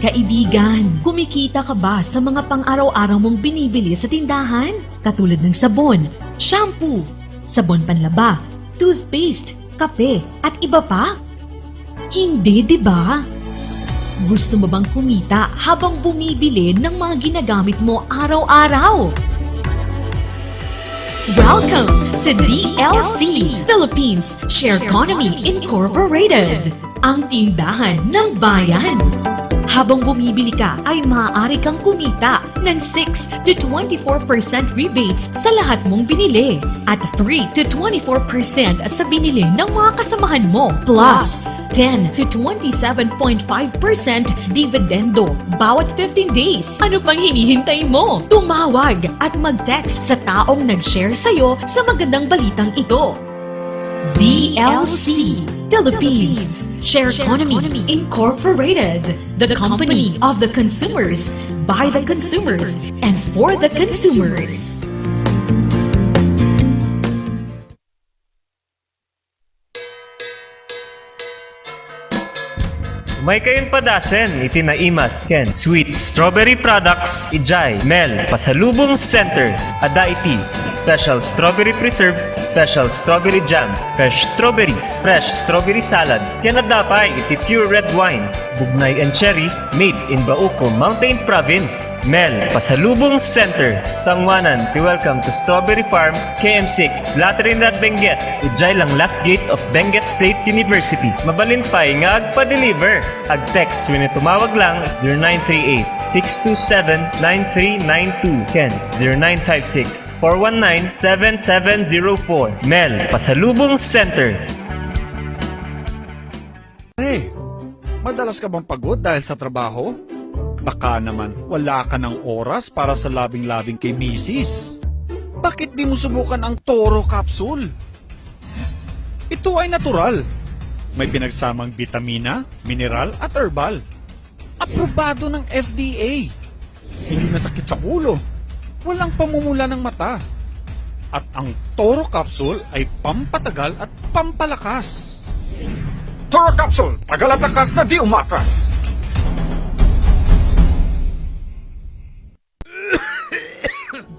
Kaibigan, kumikita ka ba sa mga pang-araw-araw mong binibili sa tindahan? Katulad ng sabon, shampoo, sabon panlaba, toothpaste, kape, at iba pa? Hindi, di ba? Gusto mo bang kumita habang bumibili ng mga ginagamit mo araw-araw? Welcome to DLC Philippines Share Economy Incorporated, ang tindahan ng bayan. Habang bumibili ka ay maaari kang kumita ng 6 to 24% rebates sa lahat mong binili at 3 to 24% sa binili ng mga kasamahan mo, plus 10 to 27.5% dividendo bawat 15 days. Ano pang hinihintay mo? Tumawag at mag-text sa taong nag-share sa'yo sa magandang balitang ito. DLC Philippines Share Economy Incorporated, the company of the consumers, by the consumers, and for the consumers. May kayong padasen, itinaimas, Ken, Sweet Strawberry Products, Ijay, Mel, Pasalubong Center, Adaiti, Special Strawberry Preserve, Special Strawberry Jam, Fresh Strawberries, Fresh Strawberry Salad, Yanadapay, iti Pure Red Wines, Bugnay and Cherry, made in Bauco, Mountain Province, Mel, Pasalubong Center, Sangwanan, welcome to Strawberry Farm, KM6, Latrinidad, Benguet, Ijay lang last gate of Benguet State University, Mabalinpay nga agpa-deliver. Ag-text when tumawag lang 0938-627-9392. Ken 0956-419-7704. Mel, Pasalubong Center. Hey, madalas ka bang pagod dahil sa trabaho? Baka naman wala ka ng oras para sa labing-labing kay misis. Bakit di mo subukan ang Toro Capsule? Ito ay natural. May pinagsamang bitamina, mineral at herbal. Aprobado ng FDA. Hindi masakit sa ulo. Walang pamumula ng mata. At ang Toro Capsule ay pampatagal at pampalakas. Toro Capsule, tagal at lakas na di umatras.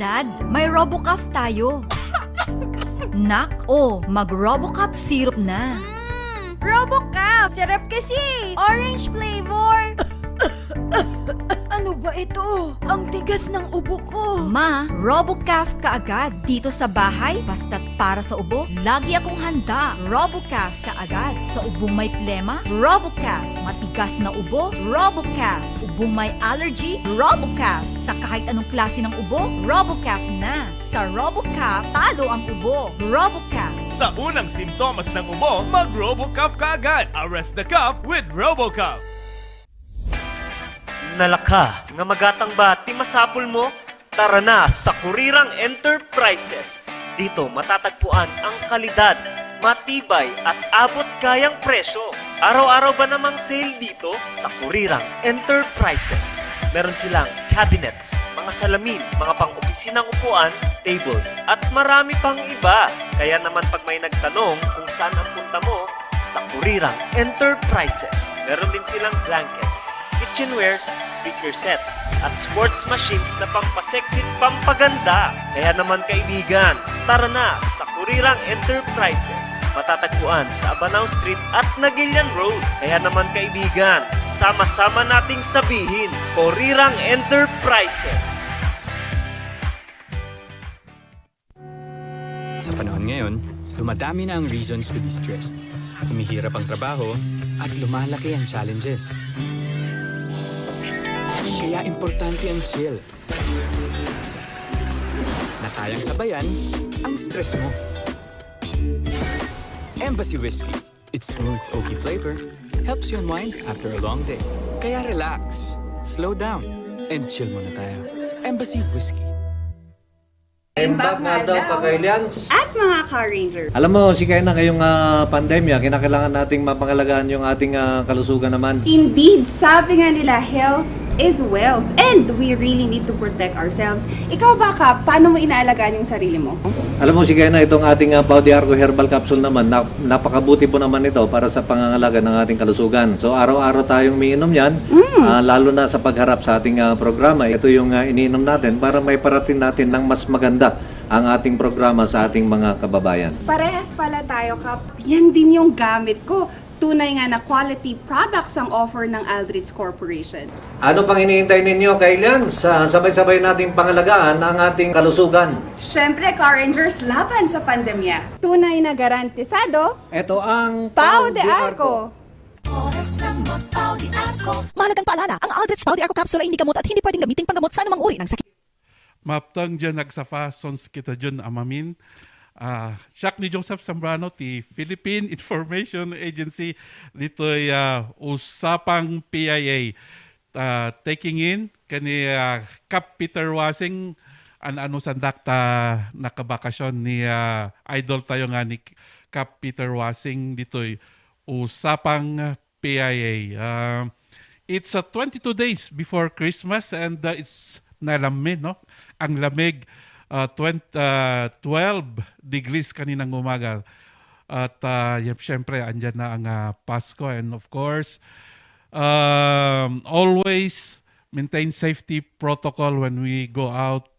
Dad, may RoboCuff tayo. Nak, mag-RoboCuff syrup na. RoboCuff! Sarap kasi! Orange flavor! Ano ba ito? Ang tigas ng ubo ko! Ma, RoboCuff kaagad. Dito sa bahay, basta't para sa ubo, lagi akong handa. RoboCuff kaagad. Sa ubong may plema, RoboCuff. Matigas na ubo, RoboCuff. Ubong may allergy, RoboCuff. Sa kahit anong klase ng ubo, RoboCuff na. Sa RoboCuff, talo ang ubo. RoboCuff. Sa unang simptomas ng ubo, mag-RoboCuff ka agad. Arrest the cough with RoboCuff. Nalaka, nga magatang ba, ti masapul mo? Tara na sa Kurirang Enterprises. Dito matatagpuan ang kalidad, matibay at abot kayang presyo. Araw-araw ba namang sale dito sa Kurirang Enterprises? Meron silang cabinets, mga salamin, mga pang-opisinang upuan, tables, at marami pang iba. Kaya naman pag may nagtanong kung saan ang punta mo, sa Kurirang Enterprises. Meron din silang blankets, kitchenwares, speaker sets, at sports machines na pampasexy at pampaganda. Kaya naman kaibigan, tara na sa Kurirang Enterprises. Matatagpuan sa Abanao Street at Nagilian Road. Kaya naman kaibigan, sama-sama nating sabihin, Kurirang Enterprises. Sa panahon ngayon, dumadami na ang reasons to be stressed. Humihirap ang trabaho at lumalaki ang challenges. Kaya importante ang chill. Na kayang sabayan ang stress mo. Embassy Whiskey. Its smooth, oaky flavor helps you unwind after a long day. Kaya relax, slow down, and chill muna tayo. Embassy Whiskey. Imbak nga daw kakailians. At mga Car Ranger. Alam mo, si kaya na ngayong pandemya, kinakailangan nating mapangalagaan yung ating kalusugan naman. Indeed, sabi nga nila, health is wealth and we really need to protect ourselves. Ikaw ba, Kap, paano mo inaalagaan yung sarili mo? Alam mo, sige na itong ating Paudiarco Herbal Capsule naman, napakabuti po naman ito para sa pangangalaga ng ating kalusugan. So araw-araw tayong umiinom yan, lalo na sa pagharap sa ating programa. Ito yung iniinom natin para may parating natin ng mas maganda ang ating programa sa ating mga kababayan. Parehas pala tayo, Kap. Yan din yung gamit ko. Tunay nga na quality products ang offer ng Aldrich Corporation. Ano pang hinihintay ninyo, kailan? Sabay-sabay nating pangalagaan ang ating kalusugan. Syempre, Car Rangers, laban sa pandemya. Tunay na garantisado, Ito ang Pau de Arco. Mahalagang paalala, ang Aldrich Pau de Arco Capsule ay hindi gamot at hindi pwedeng gamitin panggamot sa anumang uri ng sakit. Maptang dyan nagsafasons kita dyan amamin. Siya ni Joseph Zambrano, ti Philippine Information Agency, dito'y Usapang Pia. Taking in, kani Kap Peter Wasing, ano sandak ta nakabakasyon ni idol tayo nga ni Kap Peter Wasing, dito'y Usapang PIA. It's 22 days before Christmas and it's nalamig, no? Ang lamig, 12 degrees kaninang umaga. At syempre, andyan na ang Pasko. And of course, always maintain safety protocol when we go out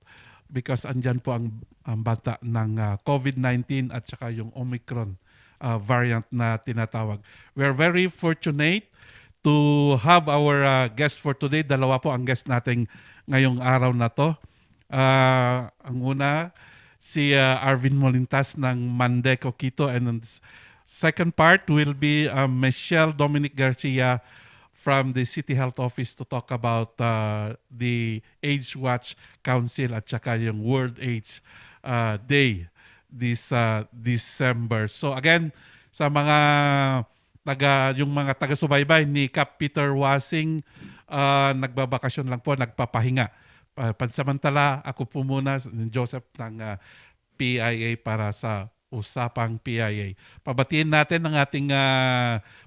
because andyan po ang bata ng COVID-19 at saka yung Omicron variant na tinatawag. We're very fortunate to have our guest for today. Dalawa po ang guest natin ngayong araw na to. Ang una, si Arvin Molintas ng Mandeco, Quito. And the second part will be Michelle Dominic Garcia from the City Health Office to talk about the AIDS Watch Council at saka yung World AIDS Day this December. So again, sa mga taga-subaybay ni Kap Peter Wasing, nagbabakasyon lang po, nagpapahinga. Pansamantala, ako po muna, Joseph ng PIA para sa Usapang PIA. Pabatiin natin ang ating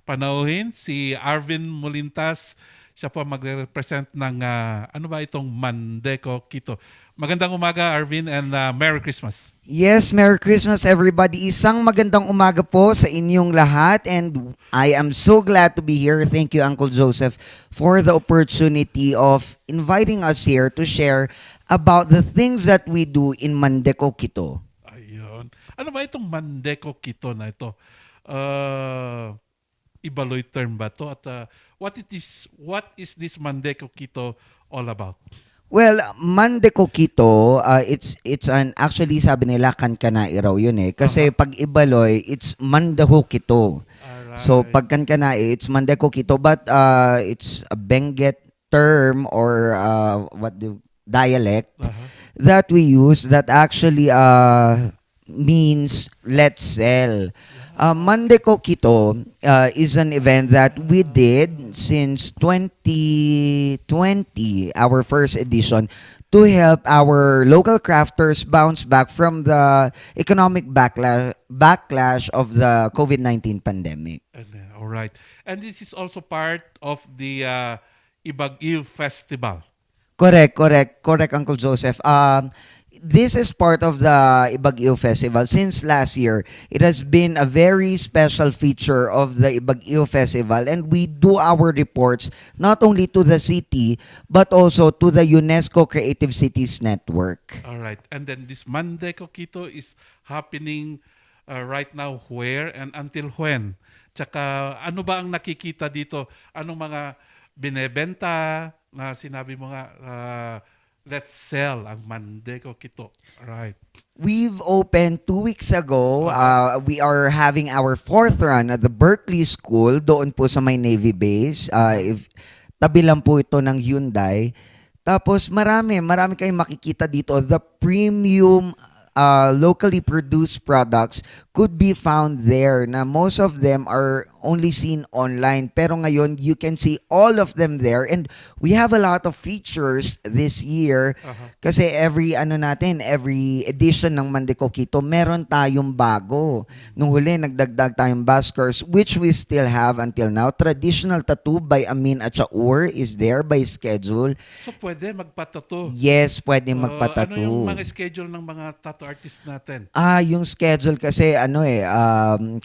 panauhin, si Arvin Molintas. Siya po magre-represent ng, ano ba itong Mandeco, Quito. Magandang umaga, Arvin, and Merry Christmas. Yes, Merry Christmas everybody. Isang magandang umaga po sa inyong lahat and I am so glad to be here. Thank you, Uncle Joseph, for the opportunity of inviting us here to share about the things that we do in Mandeco, Quito. Ayun. Ano ba itong Mandeco, Quito na ito? Ibaloy term ba ito? At what is this Mandeco, Quito all about? Well, Mandeco Quito, it's an actually sabi nila kankanai raw yun eh. Kasi pag Ibaloy, it's Mandaho Quito. Alright. So pag kankanai, it's Mandeco Quito, but it's a Benguet term or dialect that we use that actually means let's sell. Mandeco Quito is an event that we did since 2020, our first edition, to help our local crafters bounce back from the economic backlash of the COVID-19 pandemic. All right. And this is also part of the Ibag-Il Festival. Correct, Uncle Joseph. This is part of the Ibag-Il Festival. Since last year, it has been a very special feature of the Ibag-Il Festival, and we do our reports not only to the city but also to the UNESCO Creative Cities Network. All right. And then this Mandeco Quito is happening right now where and until when? Tsaka ano ba ang nakikita dito? Anong mga binebenta na sinabi mo nga let's sell ang Mandeco Quito. Right. We've opened 2 weeks ago. We are having our 4th run at the Berkeley School doon po sa may Navy base. Tabi lang po ito ng Hyundai. Tapos marami kayong makikita dito. The premium locally produced products could be found there na most of them are only seen online pero ngayon you can see all of them there, and we have a lot of features this year kasi every edition ng Mandikokito meron tayong bago. Nung huli nagdagdag tayong baskers which we still have until now. Traditional tattoo by Amin at Chaur is there by schedule. So pwede magpatato? Yes, pwede Ano magpatato. yung mga schedule ng mga tattoo artist natin? Yung schedule kasi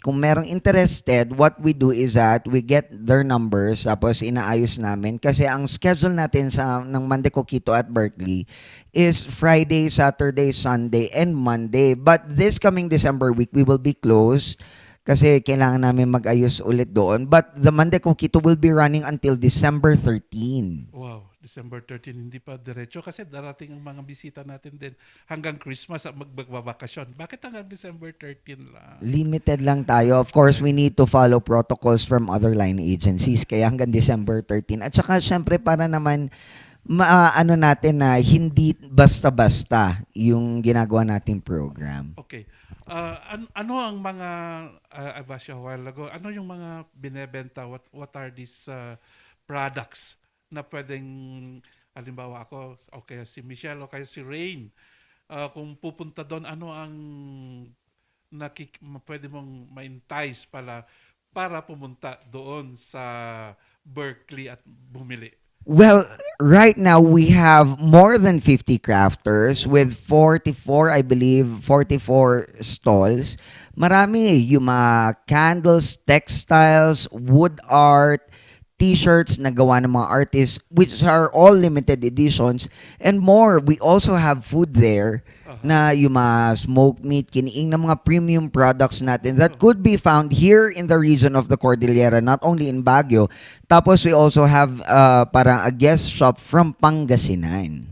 kung merong interested, what we do is that we get their numbers tapos inaayos namin kasi ang schedule natin ng Mandikokito at Berkeley is Friday, Saturday, Sunday, and Monday. But this coming December week, we will be closed kasi kailangan namin mag-ayos ulit doon. But the Mandikokito will be running until December 13. Wow. December 13, hindi pa diretso kasi darating ang mga bisita natin din hanggang Christmas at magbabakasyon. Bakit hanggang December 13 lang? Limited lang tayo. Of course, we need to follow protocols from other line agencies. Kaya hanggang December 13. At saka, syempre, para naman natin na hindi basta-basta yung ginagawa nating program. Okay. Ano ang mga, I asked you a while ago, ano yung mga binebenta? What are these products na pwedeng, halimbawa ako, o kaya si Michelle, o kaya si Rain, kung pupunta doon, ano ang pwede mong ma-entice para pumunta doon sa Berkeley at bumili? Well, right now we have more than 50 crafters with 44 stalls. Marami yung mga candles, textiles, wood art, t-shirts na gawa ng mga artists which are all limited editions and more. We also have food there na yung mga smoked meat, kiniing na mga premium products natin that could be found here in the region of the Cordillera, not only in Baguio. Tapos we also have parang a guest shop from Pangasinan.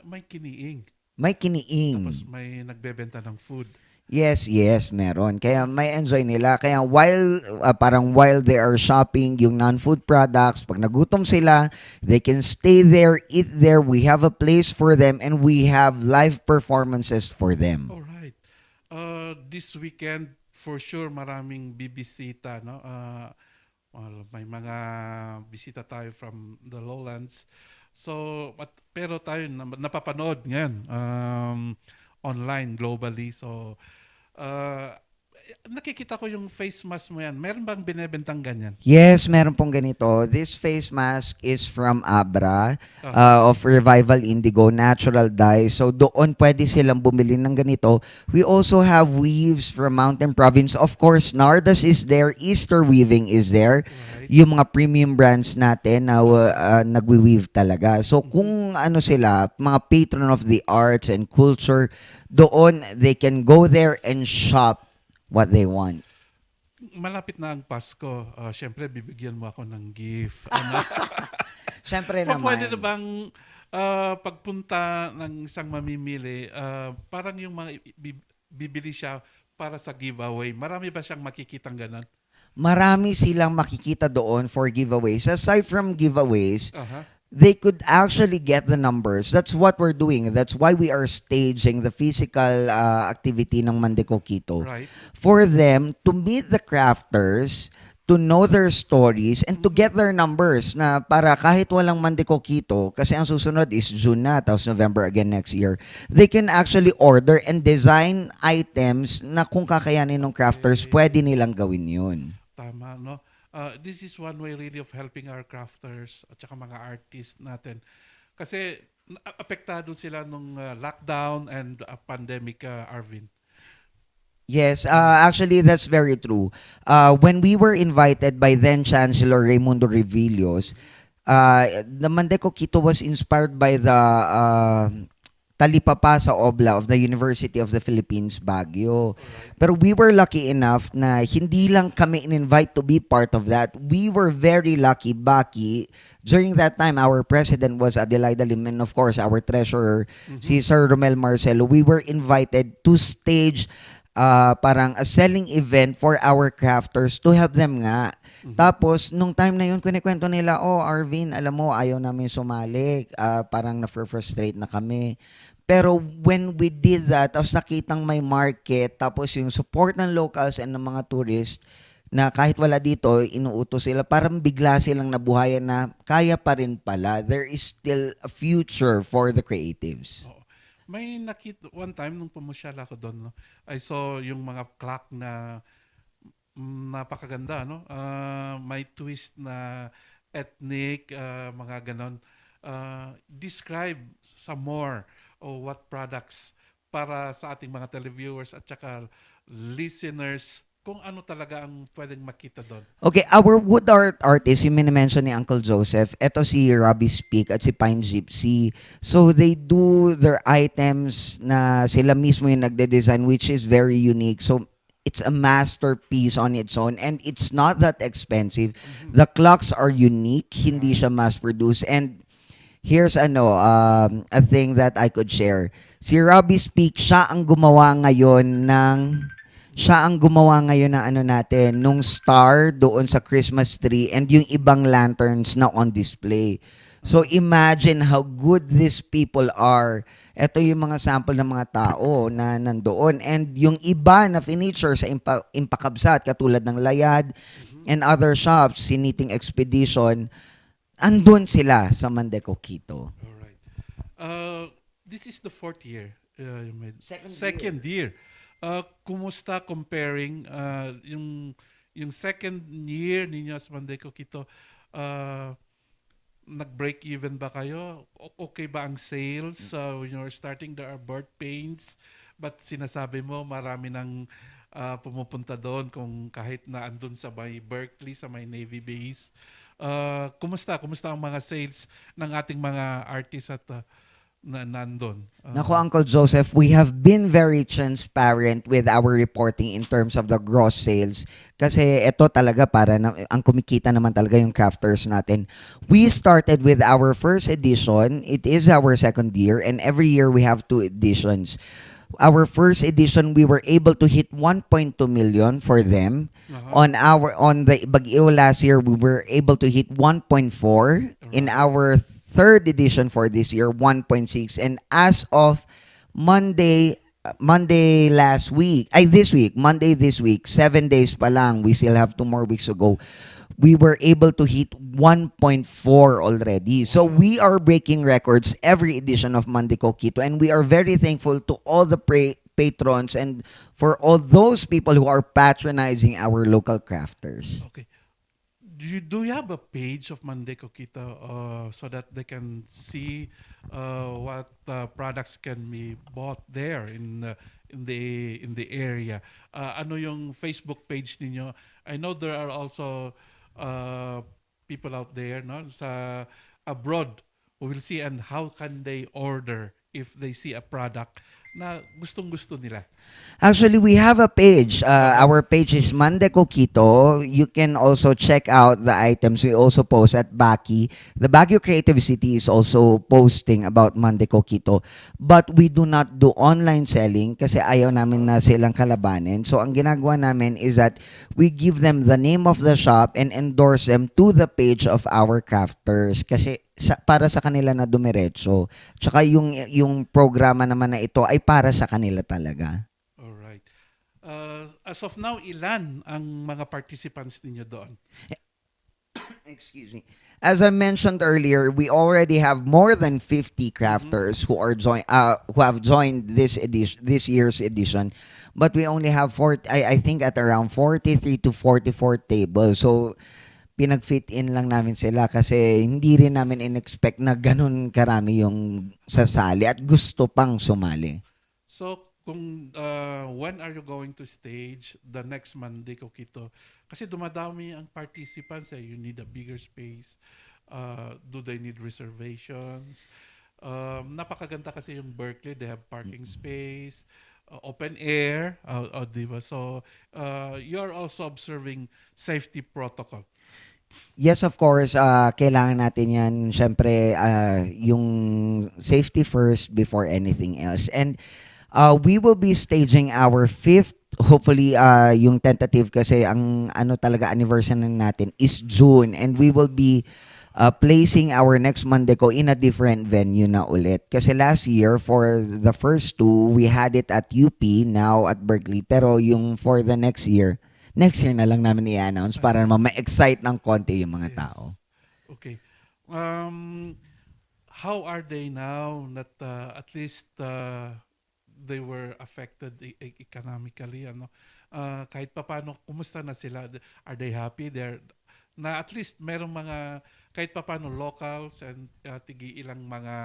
May kiniing. May kiniing. Tapos may nagbebenta ng food. Yes, meron. Kaya may enjoy nila. Kaya while they are shopping yung non-food products, pag nagutom sila, they can stay there, eat there. We have a place for them and we have live performances for them. All right. This weekend, for sure, maraming bibisita, no? May mga bisita tayo from the lowlands. So, pero tayo napapanood ngayon online, globally. So, nakikita ko yung face mask mo yan. Meron bang binebentang ganyan? Yes, meron pong ganito. This face mask is from Abra of Revival Indigo, natural dye. So doon pwede silang bumili ng ganito. We also have weaves from Mountain Province. Of course, Nardas is there. Easter Weaving is there. Right. Yung mga premium brands natin na nagwi-weave talaga. So kung sila, mga patron of the arts and culture, doon they can go there and shop what they want. Malapit na ang Pasko. Siyempre, bibigyan mo ako ng gift. Siyempre naman. Pwede na bang pagpunta ng isang mamimili, parang yung mga bibili siya para sa giveaway, marami ba siyang makikitang ganon? Marami silang makikita doon for giveaways. Aside from giveaways, they could actually get the numbers. That's what we're doing. That's why we are staging the physical activity ng Mandikokito. Right. For them to meet the crafters, to know their stories, and to get their numbers na para kahit walang Mandikokito, kasi ang susunod is June na, tapos November again next year, they can actually order and design items na kung kakayanin ng crafters, pwede nilang gawin yun. Tama, no? This is one way really of helping our crafters at saka mga artists natin. Kasi apektado sila nung lockdown and pandemic, Arvin. Yes, actually that's very true. When we were invited by then Chancellor Raimundo Revillos, the Mandikokito was inspired by the talipapa sa Obla of the University of the Philippines, Baguio. Pero we were lucky enough na hindi lang kami in-invite to be part of that. We were very lucky, Baki. During that time, our president was Adelaida Lim, and of course, our treasurer, si Sir Romel Marcelo. We were invited to stage parang a selling event for our crafters to help them nga. Tapos, nung time na yun, kunikwento nila, Arvin, alam mo, ayaw namin sumali. Parang na-frustrate na kami. Pero when we did that, tapos nakitang may market, tapos yung support ng locals and ng mga tourists, na kahit wala dito, inuutos sila, parang bigla silang nabuhayan na kaya pa rin pala. There is still a future for the creatives. Oo. May nakita one time nung pumusyal ako doon, no? I saw yung mga clock na napakaganda, no? May twist na ethnic, mga ganon. Describe some more o what products para sa ating mga televiewers at saka listeners kung ano talaga ang pwedeng makita doon. Okay, our wood art artist, yung minimension ni Uncle Joseph, eto si Robbie Speak at si Pine Gypsy. So they do their items na sila mismo yung nagde-design, which is very unique. So it's a masterpiece on its own and it's not that expensive. The clocks are unique, hindi siya mass-produced. And here's a thing that I could share. Si Robbie Speak, siya ang gumawa ngayon ng natin, nung star doon sa Christmas tree and yung ibang lanterns na on display. So imagine how good these people are. Ito yung mga sample ng mga tao na nandoon. And yung iba na furniture sa Impakabsat, katulad ng Layad and other shops, si Knitting Expedition, andun sila sa Mandeco, Quito. Alright. This is the 4th year. Second year. Kumusta comparing yung second year ninyo sa Mandeco, Quito? Nag-break even ba kayo? Okay ba ang sales? When you're starting, there are birth pains. But sinasabi mo, marami nang pumupunta doon kung kahit na andun sa may Berkeley, sa may Navy base. Kumusta ang mga sales ng ating mga artists at na nandun? Nako, Uncle Joseph, we have been very transparent with our reporting in terms of the gross sales. Kasi ito talaga ang kumikita naman talaga yung crafters natin. We started with our first edition. It is our second year and every year we have 2 editions. Our first edition, we were able to hit 1.2 million for them. On the Baguio last year, we were able to hit 1.4. In our third edition for this year, 1.6. And as of Monday this week, 7 days pa lang, we still have 2 more weeks to go. We were able to hit 1.4 already. So we are breaking records every edition of Mandeco, Quito, and we are very thankful to all the patrons and for all those people who are patronizing our local crafters. Okay. Do you have a page of Mandeco, Quito, so that they can see what products can be bought there in the area? Ano yung Facebook page ninyo? I know there are also people out there, no, sa abroad who will see and how can they order if they see a product na gustong-gusto nila. Actually, we have a page. Our page is Mandeco Quito. You can also check out the items we also post at Baki. The Baguio Creative City is also posting about Mandeco Quito. But we do not do online selling kasi ayaw namin na silang kalabanin. So, ang ginagawa namin is that we give them the name of the shop and endorse them to the page of our crafters kasi para sa kanila na dumiretso. Tsaka yung programa naman na ito ay para sa kanila talaga. Alright. As of now, ilan ang mga participants ninyo doon? Excuse me. As I mentioned earlier, we already have more than 50 crafters who have joined this year's edition. But we only have I think at around 43 to 44 tables. So pinag-fit in lang namin sila kasi hindi rin namin in-expect na ganun karami yung sasali at gusto pang sumali. So, when are you going to stage the next Mandeco Quito? Kasi dumadami ang participants. You need a bigger space. Do they need reservations? Napakaganda kasi yung Berkeley. They have parking space, open air. Diba? So, you're also observing safety protocol. Yes, of course, kailangan natin yan. Syempre, yung safety first before anything else. And we will be staging our 5th, hopefully, yung tentative kasi ang talaga anniversary natin is June. And we will be placing our next Mandeco in a different venue na ulit. Kasi last year, for the first two, we had it at UP, now at Berkeley. Pero yung for the next year na lang namin i-announce para naman ma-excite ng konti yung mga tao. Okay. How are they now that at least they were affected economically? Ano? Kahit papaano, kumusta na sila? Are they happy? Na at least merong mga kahit papaano locals and tigi ilang mga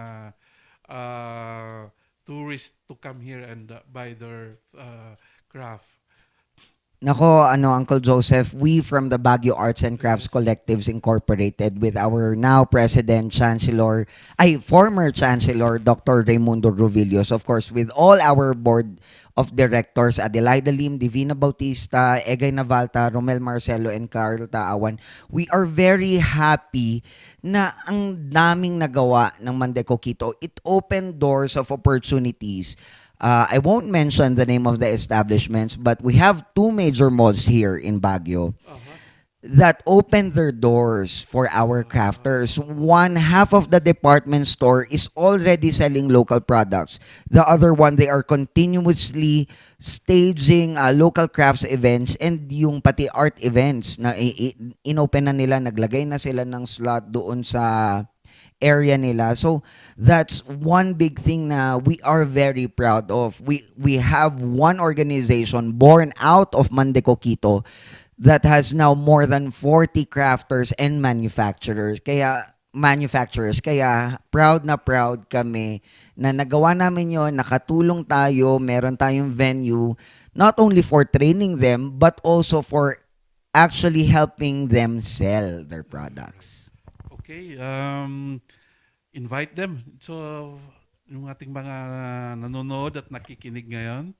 tourists to come here and buy their craft. Nako, Uncle Joseph, we from the Baguio Arts and Crafts Collectives Incorporated with our now President, former Chancellor, Dr. Raimundo Ruvillos, of course, with all our board of directors, Adelaida Lim, Divina Bautista, Egay Navalta, Romel Marcelo, and Carl Taawan, we are very happy na ang daming nagawa ng Mandeco Quito. It opened doors of opportunities. I won't mention the name of the establishments, but we have two major malls here in Baguio that opened their doors for our crafters. One half of the department store is already selling local products. The other one, they are continuously staging local crafts events and yung pati art events na inopen na nila, naglagay na sila ng slot doon sa area nila. So that's one big thing na we are very proud of. We have one organization born out of Mandeco Quito that has now more than 40 crafters and manufacturers. Kaya proud na proud kami na nagawa namin yon, nakatulong tayo, meron tayong venue not only for training them but also for actually helping them sell their products. Okay, invite them. So, yung ating mga nanonood at nakikinig ngayon,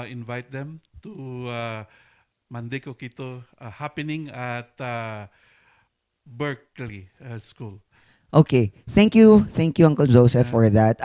invite them to Mandeco Quito happening at Berkeley School. Okay, thank you Uncle Joseph for that.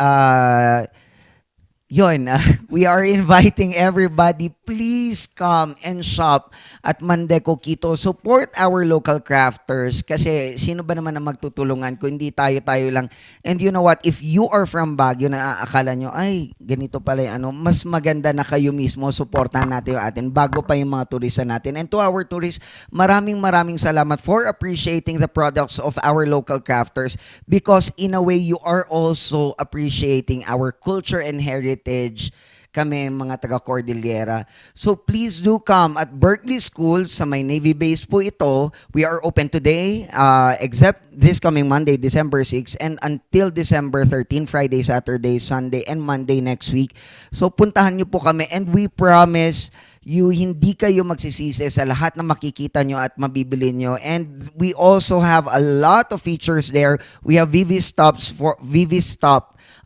We are inviting everybody, please come and shop at Mandeco Quito. Support our local crafters kasi sino ba naman ang magtutulungan kung hindi tayo lang. And you know what, if you are from Baguio na akala nyo, ay, ganito pala yung mas maganda na kayo mismo, supportahan natin yung atin bago pa yung mga turista natin. And to our tourists, maraming salamat for appreciating the products of our local crafters because in a way, you are also appreciating our culture and heritage. Kami mga taga Cordillera. So please do come at Berkeley School sa may Navy base po ito. We are open today except this coming Monday, December 6 and until December 13, Friday, Saturday, Sunday and Monday next week. So puntahan niyo po kami and we promise hindi kayo magsisisi sa lahat na makikita nyo at mabibili nyo. And we also have a lot of features there. We have VV Stop,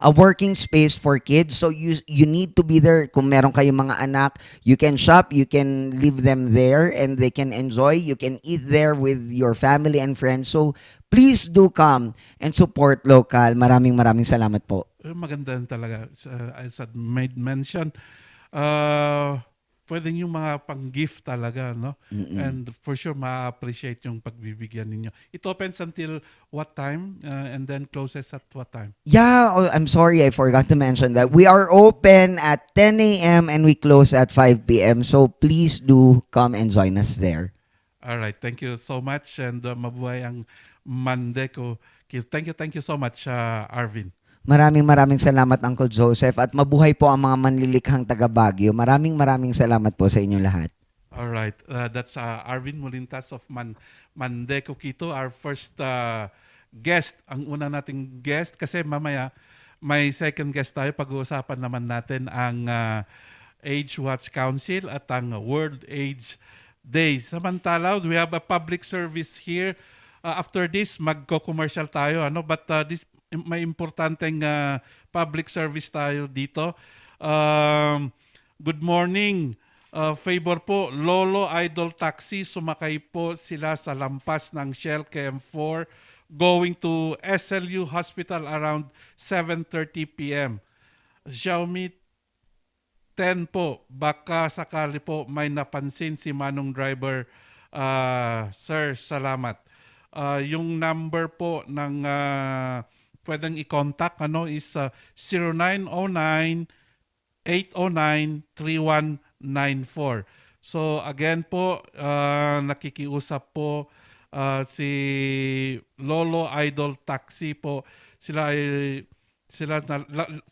a working space for kids. So you need to be there. Kung meron kayong mga anak, you can shop, you can leave them there and they can enjoy. You can eat there with your family and friends. So please do come and support local. Maraming salamat po. Maganda talaga. As I made mention, pwedeng yung mga pang-gift talaga, no? And for sure, ma-appreciate yung pagbibigyan ninyo. It opens until what time? And then closes at what time? Yeah, I'm sorry, I forgot to mention that. We are open at 10 a.m. and we close at 5 p.m. So please do come and join us there. All right, thank you so much. And mabuhay ang Mandeco. Thank you so much, Arvin. Maraming salamat, Uncle Joseph. At mabuhay po ang mga manlilikhang taga Baguio. Maraming salamat po sa inyo lahat. All right. That's Arvin Molintas of Mandeco Quito, our first guest. Ang una nating guest kasi mamaya may second guest tayo. Pag-uusapan naman natin ang Age Watch Council at ang World AIDS Day. Samantala, we have a public service here. After this, magko-commercial tayo. But this may importanteng public service tayo dito. Good morning. Favor po, Lolo Idol Taxi, sumakay po sila sa lampas ng Shell KM4 going to SLU Hospital around 7:30 p.m. Xiaomi 10 po, baka sakali po may napansin si Manong driver. Sir, salamat. Yung number po ng pwedeng i-contact is 0909-809-3194. So again po, nakikiusap po si Lolo Idol Taxi po. Sila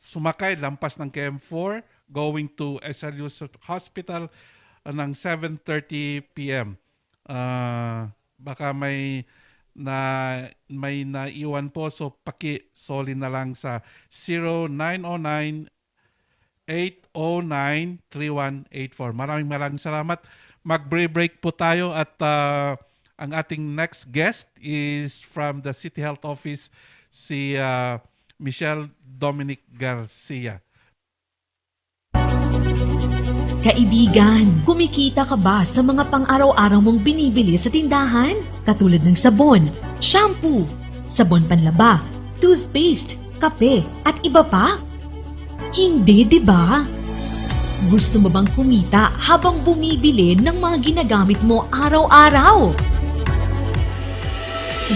sumakay lampas ng KM4 going to SLU Hospital ng 7:30 PM. Baka may naiwan po, so paki-soli na lang sa 0909-809-3184. Maraming salamat. Mag-break po tayo at ang ating next guest is from the City Health Office, si Michelle Dominic Garcia. Kaibigan, kumikita ka ba sa mga pang-araw-araw mong binibili sa tindahan? Katulad ng sabon, shampoo, sabon panlaba, toothpaste, kape, at iba pa? Hindi, di ba? Gusto mo bang kumita habang bumibili ng mga ginagamit mo araw-araw?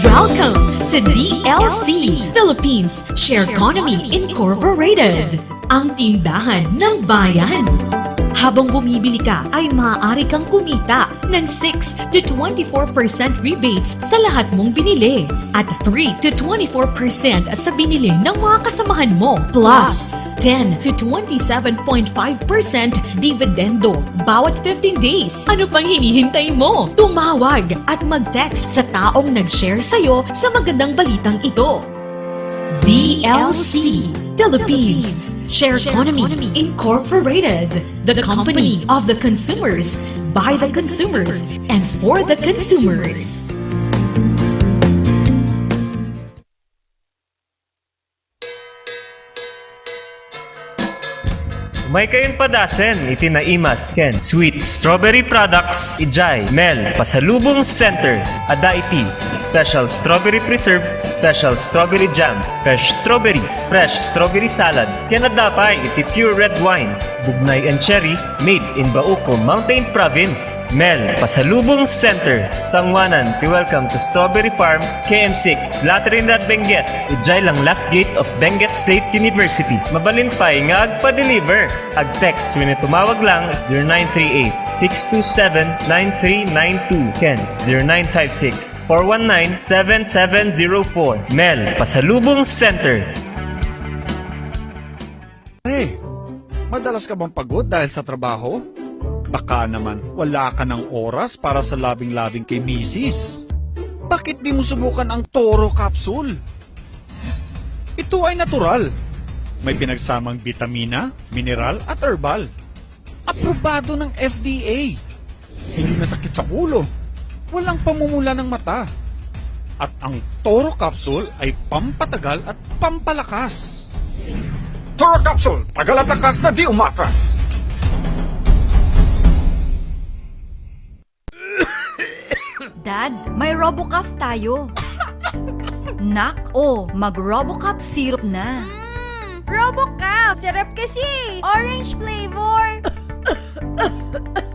Welcome to DLC, Philippines Share Economy Incorporated, ang tindahan ng bayan. Habang bumibili ka ay maaari kang kumita ng 6 to 24% rebates sa lahat mong binili at 3 to 24% sa binili ng mga kasamahan mo, plus 10 to 27.5% dividendo bawat 15 days. Ano pang hinihintay mo? Tumawag at mag-text sa taong nag-share sa'yo sa magandang balitang ito. DLC Philippines Share Economy Incorporated, the company of the consumers, by the consumers, and for the consumers. May kayong padasen, itinaimas, Ken, Sweet Strawberry Products, Ijay, Mel, Pasalubong Center, Adaiti, Special Strawberry Preserve, Special Strawberry Jam, Fresh Strawberries, Fresh Strawberry Salad, Kenadapay, iti Pure Red Wines, Bugnay and Cherry, made in Bauco, Mountain Province, Mel, Pasalubong Center, Sangwanan, welcome to Strawberry Farm, KM6, Latrinidad, Benguet, Ijay lang last gate of Benguet State University, mabalin pa'y nga agpa-deliver. Ag-text when tumawag lang 0938-627-9392. Ken 0956-419-7704. Mel, Pasalubong Center. Hey, madalas ka bang pagod dahil sa trabaho? Baka naman wala ka ng oras para sa labing-labing kay misis. Bakit di mo subukan ang Toro Capsule? Ito ay natural. May pinagsamang vitamina, mineral at herbal. Aprobado ng FDA. Hindi nasakit sa ulo. Walang pamumula ng mata. At ang Toro Capsule ay pampatagal at pampalakas. Toro Capsule, tagal at lakas na di umatras. Dad, may RoboCaf tayo. Nak, mag-RoboCaf syrup na. RoboCaf! Sarap kasi! Orange flavor!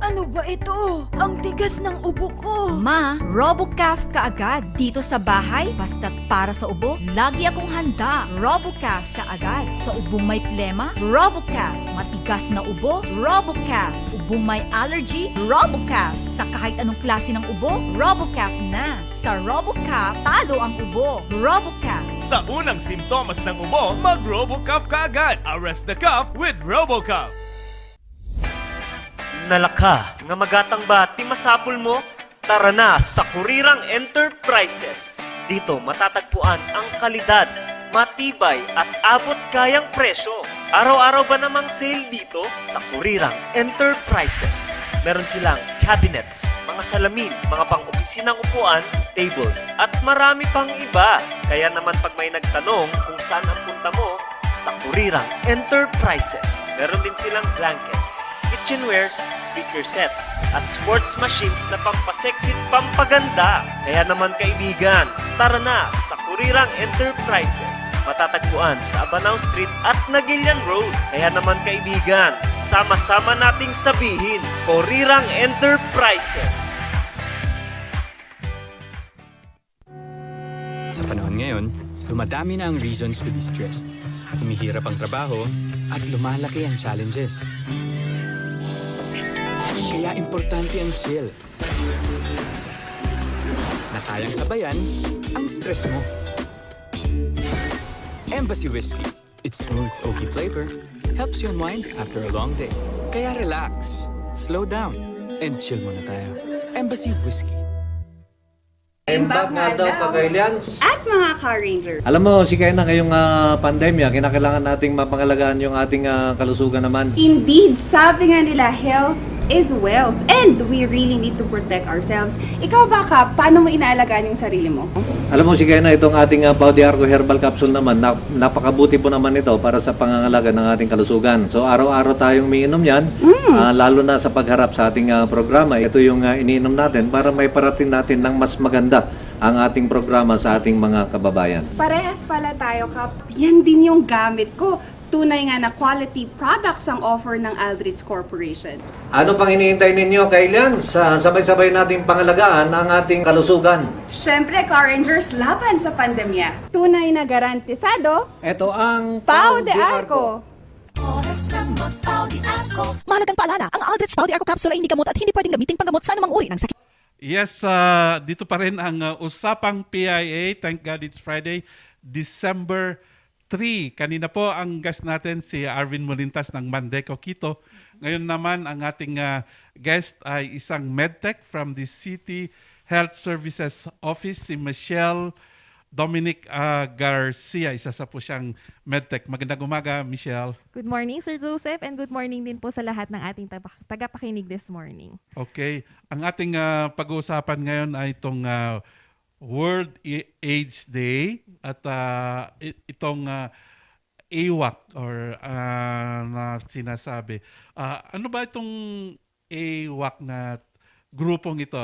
Ano ba ito? Ang tigas ng ubo ko! Ma, RoboCaf kaagad. Dito sa bahay, basta't para sa ubo, lagi akong handa. RoboCaf kaagad. Sa ubong may plema, RoboCaf. Matigas na ubo, RoboCaf. Ubong may allergy, RoboCaf. Sa kahit anong klase ng ubo, RoboCaf na. Sa RoboCaf, talo ang ubo. RoboCaf. Sa unang simptomas ng ubo, mag-RoboCaf kaagad. Arrest the cough with RoboCaf. Nalaka, nga magatang ba, ti masapul mo? Tara na sa Kurirang Enterprises. Dito matatagpuan ang kalidad, matibay at abot kayang presyo. Araw-araw ba namang sale dito sa Kurirang Enterprises? Meron silang cabinets, mga salamin, mga pang-opisinang upuan, tables, at marami pang iba. Kaya naman pag may nagtanong kung saan ang punta mo, sa Kurirang Enterprises. Meron din silang blankets, kitchenwares, speaker sets, at sports machines na pampasexy at pampaganda. Kaya naman kaibigan, tara na sa Kurirang Enterprises. Matatagpuan sa Abanao Street at Nagilian Road. Kaya naman kaibigan, sama-sama nating sabihin, Kurirang Enterprises. Sa panahon ngayon, dumadami na ang reasons to be stressed. Humihirap ang trabaho at lumalaki ang challenges. Kaya importante ang chill. Na kayang sabayan ang stress mo. Embassy Whiskey. Its smooth, oaky flavor helps you unwind after a long day. Kaya relax, slow down, and chill muna tayo. Embassy Whiskey. Imbak nga daw, Kakailians. At mga Car Ranger. Alam mo, si Kaya na ngayong pandemya, kinakailangan nating mapangalagaan yung ating kalusugan naman. Indeed, sabi nga nila, health is wealth. And we really need to protect ourselves. Ikaw ba, Kap, paano mo inaalagaan yung sarili mo? Alam mo, si Kaya na itong ating Pau de Arco Herbal Capsule naman, napakabuti po naman ito para sa pangangalaga ng ating kalusugan. So, araw-araw tayong umiinom yan, lalo na sa pagharap sa ating programa. Ito yung iniinom natin para may parating natin ng mas maganda ang ating programa sa ating mga kababayan. Parehas pala tayo, Kap. Yan din yung gamit ko. Tunay nga na quality products ang offer ng Aldrich Corporation. Ano pang iniintay ninyo, Kailians? Sabay-sabay nating pangalagaan ang ating kalusugan. Siyempre, Car Rangers, laban sa pandemya. Tunay na garantisado. Ito ang Pau de Arco. Mahalagang paalala, ang Aldrich Pau de Arco Capsule ay hindi gamot at hindi pwedeng gamitin panggamot sa anumang uri ng sakit. Yes, dito pa rin ang Usapang PIA. Thank God it's Friday, December 3. Kanina po ang guest natin si Arvin Molintas ng Mandeco, Quito. Ngayon naman ang ating guest ay isang medtech from the City Health Services Office, si Michelle Dominic Garcia. Isa sa po siyang medtech. Magandang umaga, Michelle. Good morning, Sir Joseph, and good morning din po sa lahat ng ating tagapakinig this morning. Okay. Ang ating pag-uusapan ngayon ay itong World AIDS Day at itong AWAC or na sinasabi. Ano ba itong AWAC na grupong ito,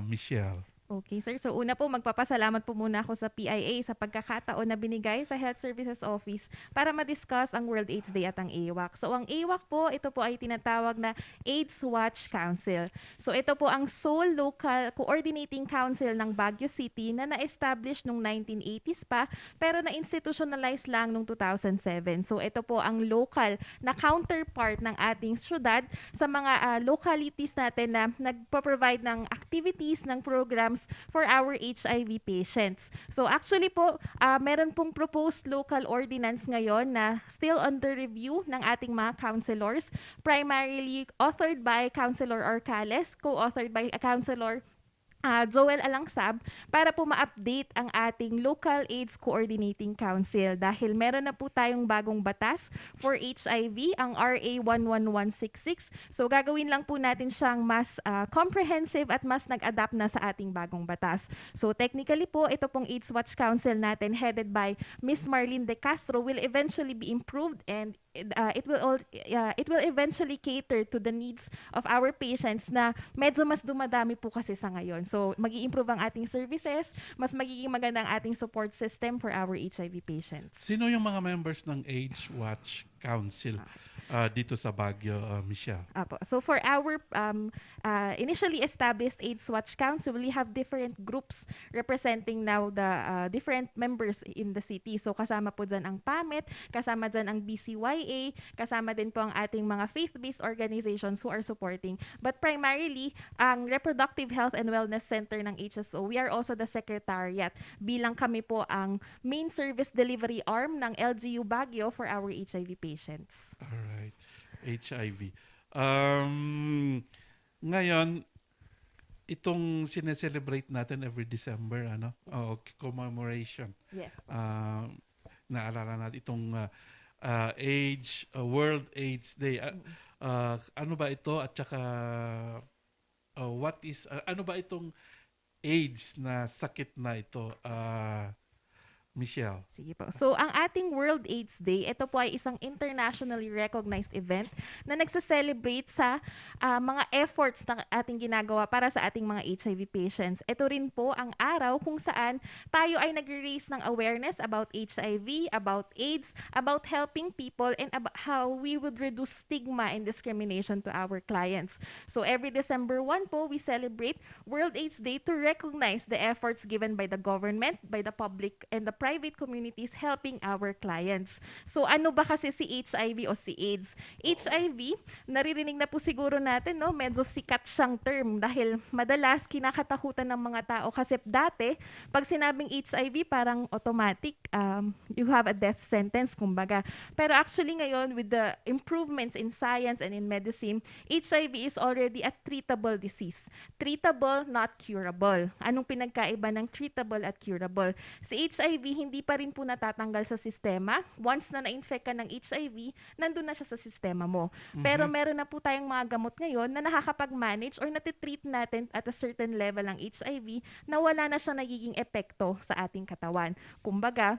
Michelle? Okay, sir. So una po, magpapasalamat po muna ako sa PIA sa pagkakataon na binigay sa Health Services Office para ma-discuss ang World AIDS Day at ang AWAC. So ang AWAC po, ito po ay tinatawag na AIDS Watch Council. So ito po ang sole local coordinating council ng Baguio City na na-establish noong 1980s pa pero na-institutionalize lang noong 2007. So ito po ang local na counterpart ng ating syudad sa mga localities natin na nagpo-provide ng activities, ng programs for our HIV patients. So actually po, meron pong proposed local ordinance ngayon na still under review ng ating mga councilors, primarily authored by Councilor Orcales, co-authored by Councilor Joel Alangsab, para po ma-update ang ating Local AIDS Coordinating Council dahil meron na po tayong bagong batas for HIV, ang RA 11166. So gagawin lang po natin siyang mas comprehensive at mas nag-adapt na sa ating bagong batas. So technically po, ito pong AIDS Watch Council natin headed by Miss Marlene De Castro will eventually be improved and it will eventually cater to the needs of our patients na medyo mas dumadami po kasi sa ngayon. So, mag-i-improve ang ating services, mas magiging maganda ang ating support system for our HIV patients. Sino yung mga members ng AIDS Watch Council dito sa Baguio, Michelle? Apo. So for our initially established AIDS Watch Council, we have different groups representing now the different members in the city. So kasama po dyan ang PAMET, kasama dyan ang BCYA, kasama din po ang ating mga faith-based organizations who are supporting. But primarily, ang Reproductive Health and Wellness Center ng HSO, we are also the secretariat bilang kami po ang main service delivery arm ng LGU Baguio for our HIV patients. Alright. HIV. Ngayon, itong sineselebrate natin every December, yes. Commemoration. Yes. Naalala natin itong World AIDS Day. Ano ba ito at saka ano ba itong AIDS na sakit na ito? Michelle. Sige po. So, ang ating World AIDS Day, ito po ay isang internationally recognized event na nagsa-celebrate sa mga efforts na ating ginagawa para sa ating mga HIV patients. Ito rin po ang araw kung saan tayo ay nag-raise ng awareness about HIV, about AIDS, about helping people, and about how we would reduce stigma and discrimination to our clients. So, every December 1 po, we celebrate World AIDS Day to recognize the efforts given by the government, by the public, and the private communities helping our clients. So ano ba kasi si HIV o si AIDS? HIV, naririnig na po siguro natin, no? Medyo sikat siyang term dahil madalas kinakatakutan ng mga tao kasi dati, pag sinabing HIV, parang automatic, you have a death sentence, kumbaga. Pero actually ngayon, with the improvements in science and in medicine, HIV is already a treatable disease. Treatable, not curable. Anong pinagkaiba ng treatable at curable? Si HIV, hindi pa rin po natatanggal sa sistema. Once na na-infect ka ng HIV, nandun na siya sa sistema mo. Pero meron na po tayong mga gamot ngayon na nakakapag-manage or natitreat natin at a certain level ng HIV na wala na siya nagiging epekto sa ating katawan. Kumbaga,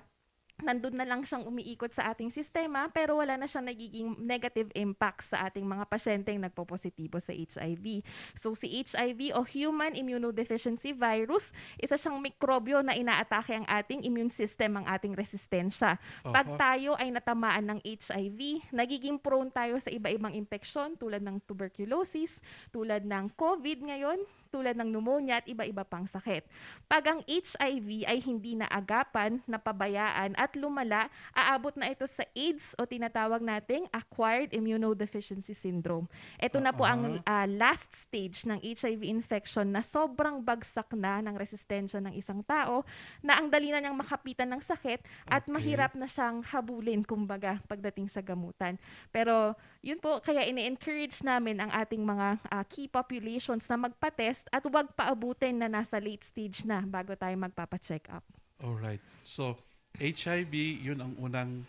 nandun na lang siyang umiikot sa ating sistema pero wala na siyang nagiging negative impact sa ating mga pasyenteng nagpo-positibo sa HIV. So si HIV o Human Immunodeficiency Virus, isa siyang mikrobyo na inaatake ang ating immune system, ang ating resistensya. Pag tayo ay natamaan ng HIV, nagiging prone tayo sa iba-ibang impeksyon tulad ng tuberculosis, tulad ng COVID ngayon, tulad ng pneumonia at iba-iba pang sakit. Pag ang HIV ay hindi naagapan, napabayaan at lumala, aabot na ito sa AIDS o tinatawag nating Acquired Immunodeficiency Syndrome. Ito na po ang last stage ng HIV infection na sobrang bagsak na ng resistensya ng isang tao na ang dali na niyang makapitan ng sakit at mahirap na siyang habulin, kumbaga, pagdating sa gamutan. Pero yun po, kaya ini-encourage namin ang ating mga key populations na magpa-test at huwag paabutin na nasa late stage na bago tayo magpapa-check up. Alright. So, HIV, yun ang unang,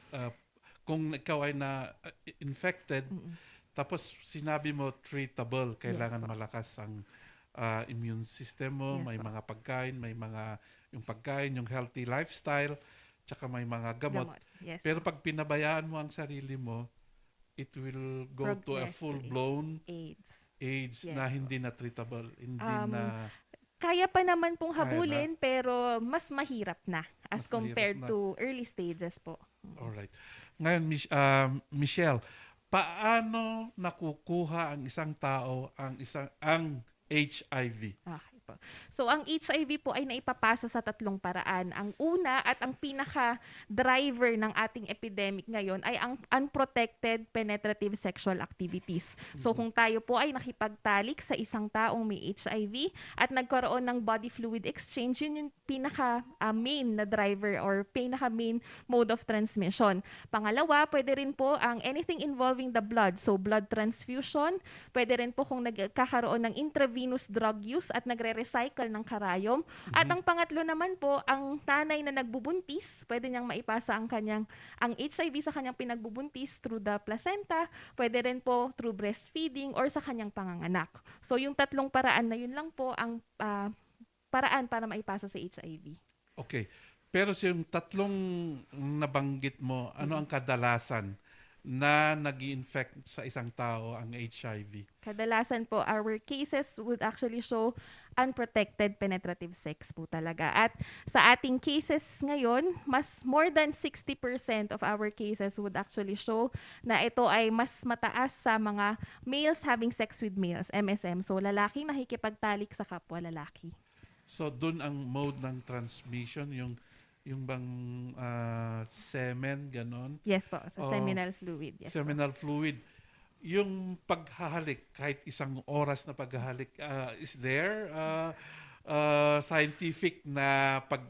kung ikaw ay na-infected, tapos sinabi mo treatable, kailangan malakas ang immune system mo, may mga pagkain, yung pagkain, yung healthy lifestyle, tsaka may mga gamot. Pero pag pinabayaan mo ang sarili mo, it will go to a full-blown AIDS na hindi na treatable, hindi na... Kaya pa naman pong habulin, pero mas mahirap na as compared to early stages po. Alright. Ngayon, Michelle, paano nakukuha ang isang tao ang HIV? Okay po. So, ang HIV po ay naipapasa sa tatlong paraan. Ang una at ang pinaka-driver ng ating epidemic ngayon ay ang unprotected penetrative sexual activities. So, kung tayo po ay nakipagtalik sa isang taong may HIV at nagkaroon ng body fluid exchange, yun yung pinaka-main na driver or pinaka-main mode of transmission. Pangalawa, pwede rin po ang anything involving the blood. So, blood transfusion. Pwede rin po kung nagkakaroon ng intravenous drug use at nagre-recycle ng karayom. At ang pangatlo naman po, ang nanay na nagbubuntis, pwede niyang maipasa ang HIV sa kanyang pinagbubuntis through the placenta, pwede rin po through breastfeeding or sa kanyang panganganak. So yung tatlong paraan na yun lang po ang paraan para maipasa sa HIV. Okay. Pero yung tatlong nabanggit mo, ano ang kadalasan na nag-infect sa isang tao ang HIV? Kadalasan po, our cases would actually show unprotected penetrative sex po talaga. At sa ating cases ngayon, more than 60% of our cases would actually show na ito ay mas mataas sa mga males having sex with males, MSM. So lalaking nakikipagtalik sa kapwa lalaki. So doon ang mode ng transmission, yung bang semen, ganon? Yes po, sa seminal fluid. Yes seminal fluid. Yung paghahalik, kahit isang oras na paghahalik, is there scientific na pag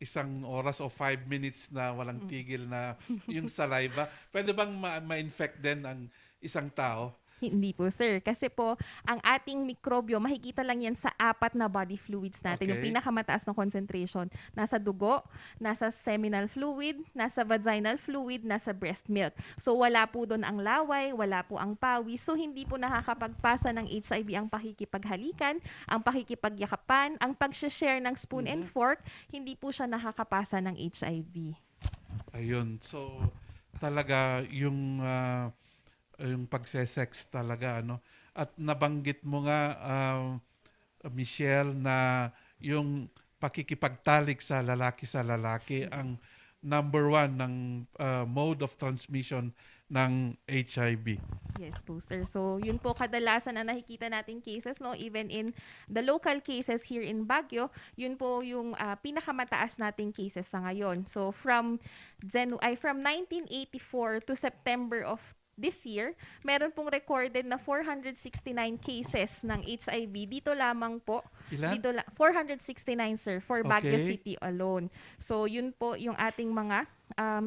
isang oras o 5 minutes na walang tigil na yung saliva, pwede bang ma-infect din ang isang tao? Hindi po, sir. Kasi po, ang ating mikrobyo, makikita lang yan sa 4 na body fluids natin. Yung Okay. pinakamataas na concentration. Nasa dugo, nasa seminal fluid, nasa vaginal fluid, nasa breast milk. So, wala po doon ang laway, wala po ang pawis. So, hindi po nakakapagpasa ng HIV ang pakikipaghalikan, ang pakikipagyakapan, ang pag-share ng spoon and fork, hindi po siya nakakapasa ng HIV. Ayun. So, talaga yung pagse-sex talaga, ano. At nabanggit mo nga, Michelle, na yung pakikipagtalik sa lalaki ang number 1 ng mode of transmission ng HIV. Yes po, sir. So, yun po kadalasan na nakikita nating cases, no? Even in the local cases here in Baguio, yun po yung pinakamataas nating cases sa ngayon. So, from 1984 to September of this year, meron pong recorded na 469 cases ng HIV. Dito lamang po. Ilan? 469, sir, for Baguio Okay. City alone. So, yun po yung ating mga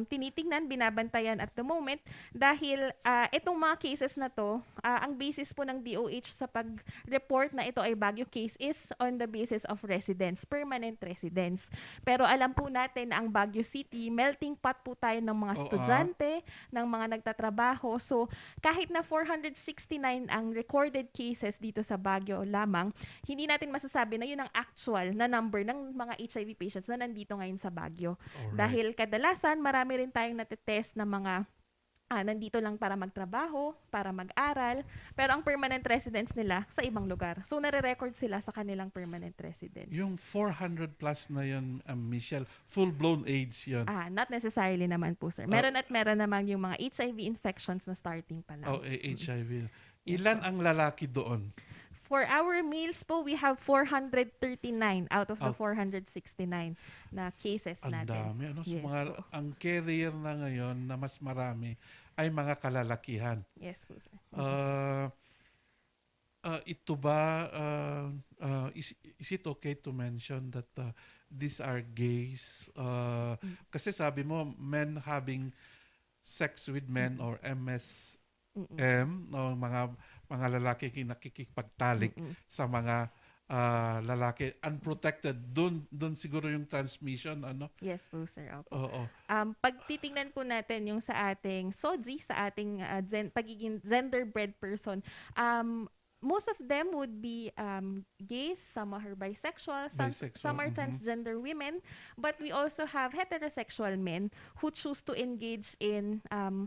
tinitingnan, binabantayan at the moment dahil itong mga cases na to, ang basis po ng DOH sa pag-report na ito ay Baguio case is on the basis of residents, permanent residents. Pero alam po natin na ang Baguio City, melting pot po tayo ng mga estudyante, ng mga nagtatrabaho. So, kahit na 469 ang recorded cases dito sa Baguio lamang, hindi natin masasabi na yun ang actual na number ng mga HIV patients na nandito ngayon sa Baguio. Alright. Dahil kadalasan, marami rin tayong natetest na mga nandito lang para magtrabaho, para mag-aral, pero ang permanent residence nila sa ibang lugar. So, nare-record sila sa kanilang permanent residence. Yung 400 plus na yun, Michelle, full-blown AIDS yun. Not necessarily naman po, sir. Meron at meron naman yung mga HIV infections na starting pa lang. HIV. Ilan ang lalaki doon? For our males po, we have 439 out of the 469 na cases Ang natin. dami. Ano? So, Yes po. ang carrier na ngayon na mas marami ay mga kalalakihan. Yes po, sir. Ito ba, is it okay to mention that these are gays? Kasi sabi mo, men having sex with men or MSM, o mga lalaki nakikipagtalik sa mga lalaki unprotected, doon siguro yung transmission, ano? Yes po, sir. Opo. Oo. Pag titingnan po natin yung sa ating SOGI, sa ating pagiging gender-bread person, most of them would be gays, some are bisexual, some are transgender women, but we also have heterosexual men who choose to engage in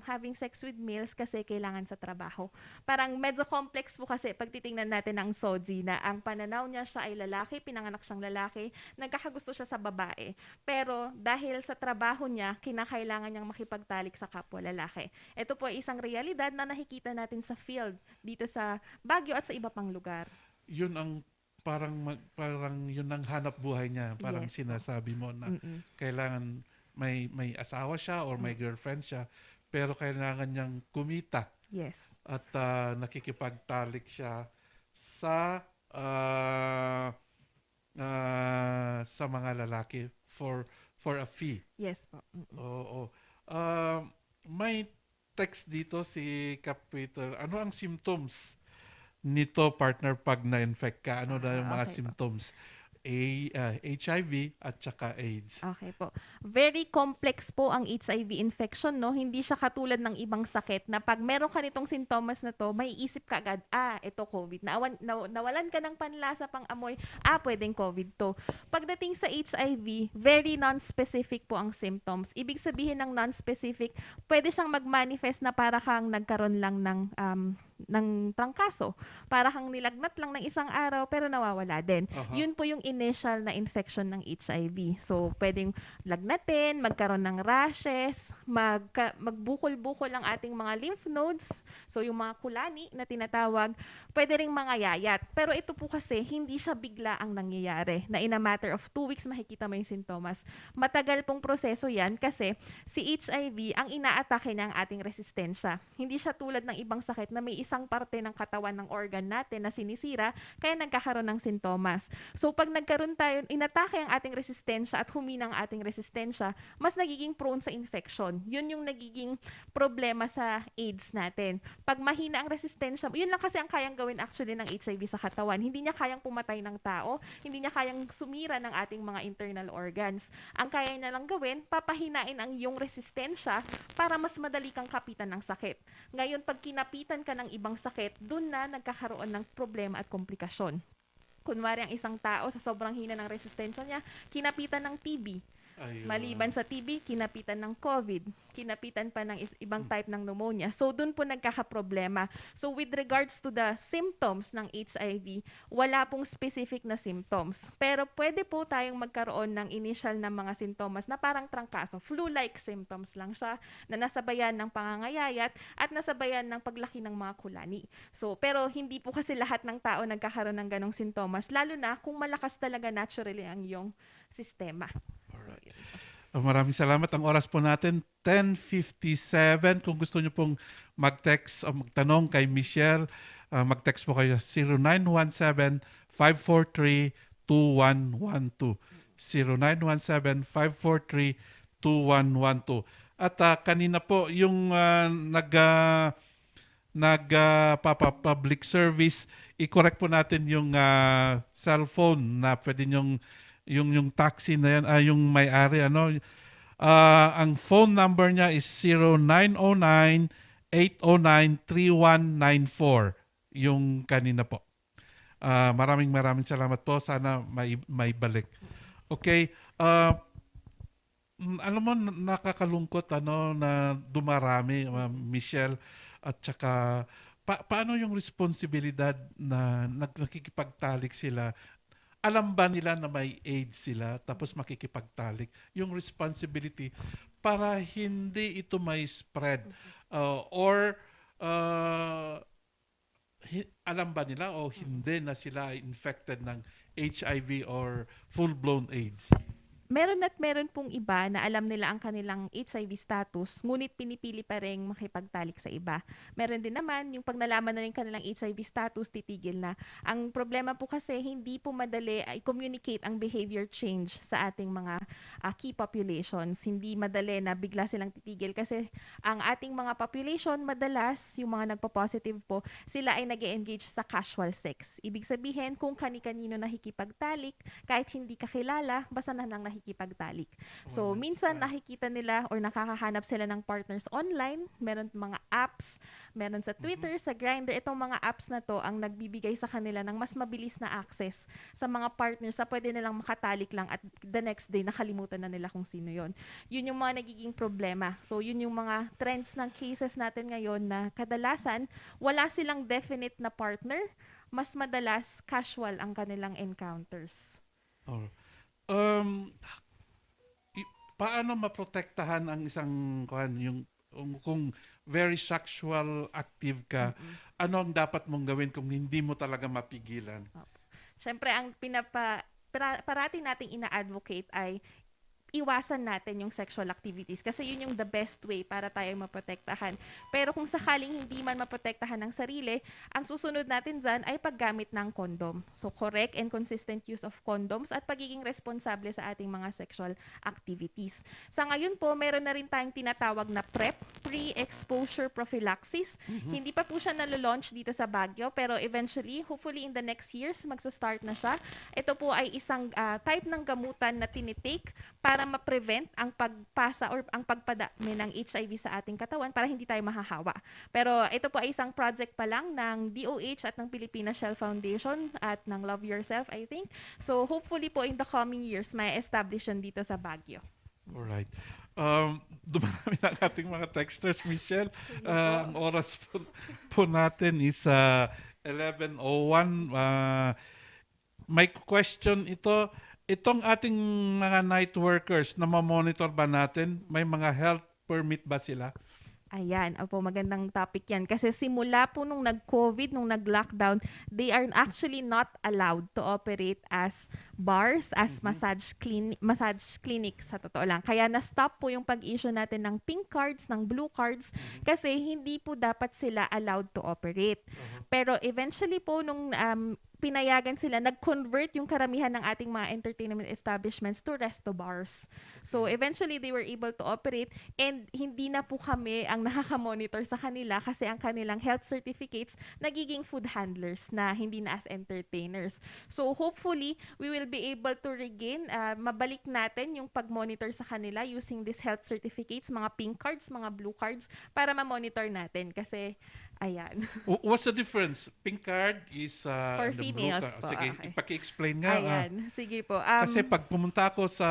having sex with males kasi kailangan sa trabaho. Parang medyo complex po kasi pag titingnan natin ang SOGI na ang pananaw niya siya ay lalaki, pinanganak siyang lalaki, nagkakagusto siya sa babae. Pero dahil sa trabaho niya, kinakailangan niyang makipagtalik sa kapwa lalaki. Ito po ay isang realidad na nakikita natin sa field dito sa Baguio at sa iba pang lugar. Yun ang parang yun ang hanap buhay niya, parang Yes, sinasabi mo na kailangan may asawa siya or may girlfriend siya, pero kailangan niyang kumita. Yes. At nakikipagtalik siya sa mga lalaki for a fee. Yes po. Oo. May text dito si Cap Peter. Ano ang symptoms nito, partner, pag na-infect ka? Ano na yung mga okay symptoms? HIV at saka AIDS. Okay po. Very complex po ang HIV infection, no? Hindi siya katulad ng ibang sakit na pag meron ka nitong sintomas na to, may isip ka agad, ito COVID. Nawalan ka ng panlasa, pang amoy, pwedeng COVID to. Pagdating sa HIV, very non-specific po ang symptoms. Ibig sabihin ng non-specific, pwede siyang mag-manifest na para kang nagkaroon lang ng trangkaso. Para kang nilagnat lang ng isang araw pero nawawala din. Yun po yung initial na infection ng HIV. So, pwedeng lagnatin, magkaroon ng rashes, magbukol-bukol ang ating mga lymph nodes. So, yung mga kulani na tinatawag, pwede ring mga yayat. Pero ito po kasi, hindi siya bigla ang nangyayari na in a matter of 2 weeks makikita mo yung sintomas. Matagal pong proseso yan kasi si HIV, ang inaatake niya ang ating resistensya. Hindi siya tulad ng ibang sakit na may isang parte ng katawan ng organ natin na sinisira, kaya nagkakaroon ng sintomas. So pag nagkaroon tayo, inatake ang ating resistensya at humina ang ating resistensya, mas nagiging prone sa infection. Yun yung nagiging problema sa AIDS natin. Pag mahina ang resistensya, yun lang kasi ang kayang gawin actually ng HIV sa katawan. Hindi niya kayang pumatay ng tao, hindi niya kayang sumira ng ating mga internal organs. Ang kaya niya lang gawin, papahinain ang iyong resistensya para mas madali kang kapitan ng sakit. Ngayon, pag kinapitan ka ng ibang sakit, dun na nagkakaroon ng problema at komplikasyon. Kunwari ang isang tao sa sobrang hina ng resistensya niya, kinapitan ng TB. Maliban sa TB, kinapitan ng COVID, kinapitan pa ng ibang type ng pneumonia. So, dun po nagkakaproblema. So, with regards to the symptoms ng HIV, wala pong specific na symptoms. Pero pwede po tayong magkaroon ng initial na mga sintomas na parang trangkaso. Flu-like symptoms lang siya na nasabayan ng pangangayayat at nasabayan ng paglaki ng mga kulani. So, pero hindi po kasi lahat ng tao nagkakaroon ng ganong sintomas, lalo na kung malakas talaga naturally ang iyong sistema. Maraming salamat. Ang oras po natin, 10:57. Kung gusto niyo pong mag-text o magtanong kay Michelle, mag-text po kayo 0917-543-2112. 0917-543-2112. At kanina po, yung nagpapapublic service, i-correct po natin yung cellphone na pwede yung taxi na yan, yung may-ari, ang phone number niya is 0909-809-3194. Yung kanina po. Maraming salamat po. Sana may balik. Okay. Alam mo, nakakalungkot na dumarami, Michelle, at saka paano yung responsibilidad na nakikipagtalik sila? Alam ba nila na may AIDS sila tapos makikipagtalik? Yung responsibility para hindi ito may spread. Alam ba nila o hindi na sila infected ng HIV or full-blown AIDS? Meron at meron pong iba na alam nila ang kanilang HIV status, ngunit pinipili pa rin makipagtalik sa iba. Meron din naman yung pag nalaman na rin kanilang HIV status, titigil na. Ang problema po kasi hindi po madali i-communicate ang behavior change sa ating mga key populations. Hindi madali na bigla silang titigil kasi ang ating mga population, madalas yung mga nagpo-positive po, sila ay nag-engage sa casual sex. Ibig sabihin, kung kani-kanino nakikipagtalik, kahit hindi kakilala, basta na lang nakikipagtalik. So, minsan nakikita nila or nakakahanap sila ng partners online. Meron mga apps, meron sa Twitter, sa Grindr. Itong mga apps na to ang nagbibigay sa kanila ng mas mabilis na access sa mga partners na pwede nilang makatalik lang at the next day nakalimutan na nila kung sino yon. Yun yung mga nagiging problema. So, yun yung mga trends ng cases natin ngayon na kadalasan wala silang definite na partner. Mas madalas casual ang kanilang encounters. Paano maprotektahan ang isang kung very sexual active ka, ano ang dapat mong gawin kung hindi mo talaga mapigilan? Siyempre, ang parati nating ina-advocate ay iwasan natin yung sexual activities kasi yun yung the best way para tayo maprotektahan. Pero kung sakaling hindi man maprotektahan ng sarili, ang susunod natin dyan ay paggamit ng condom. So, correct and consistent use of condoms at pagiging responsable sa ating mga sexual activities. Sa ngayon po, meron na rin tayong tinatawag na PrEP, Pre-Exposure Prophylaxis. Hindi pa po siya nalalaunch dito sa Baguio, pero eventually, hopefully in the next years, magsa-start na siya. Ito po ay isang type ng gamutan na tinitake para ma-prevent ang pagpasa or ang pagpadami ng HIV sa ating katawan para hindi tayo mahahawa. Pero ito po ay isang project pa lang ng DOH at ng Philippine Shell Foundation at ng Love Yourself, I think. So hopefully po in the coming years, may establish yun dito sa Baguio. Alright. Dumarami na ang ating mga texters, Michelle. Ang oras po natin is 11:01. May question ito. Itong ating mga night workers na ma-monitor ba natin? May mga health permit ba sila? Ayan, opo, magandang topic yan. Kasi simula po nung nag-COVID, nung nag-lockdown, they are actually not allowed to operate as bars, as massage clinics sa totoo lang. Kaya na-stop po yung pag-issue natin ng pink cards, ng blue cards, kasi hindi po dapat sila allowed to operate. Pero eventually po, nung pinayagan sila, nag-convert yung karamihan ng ating mga entertainment establishments to resto bars. So eventually, they were able to operate and hindi na po kami ang nakaka-monitor sa kanila kasi ang kanilang health certificates nagiging food handlers na hindi na as entertainers. So hopefully, we will be able to regain, mabalik natin yung pag-monitor sa kanila using these health certificates, mga pink cards, mga blue cards, para ma-monitor natin kasi ayan. What's the difference? Pink card is For the blue females card. po. Sige, Okay. ipaki-explain nga. Ayan, sige po. Kasi pag pumunta ako sa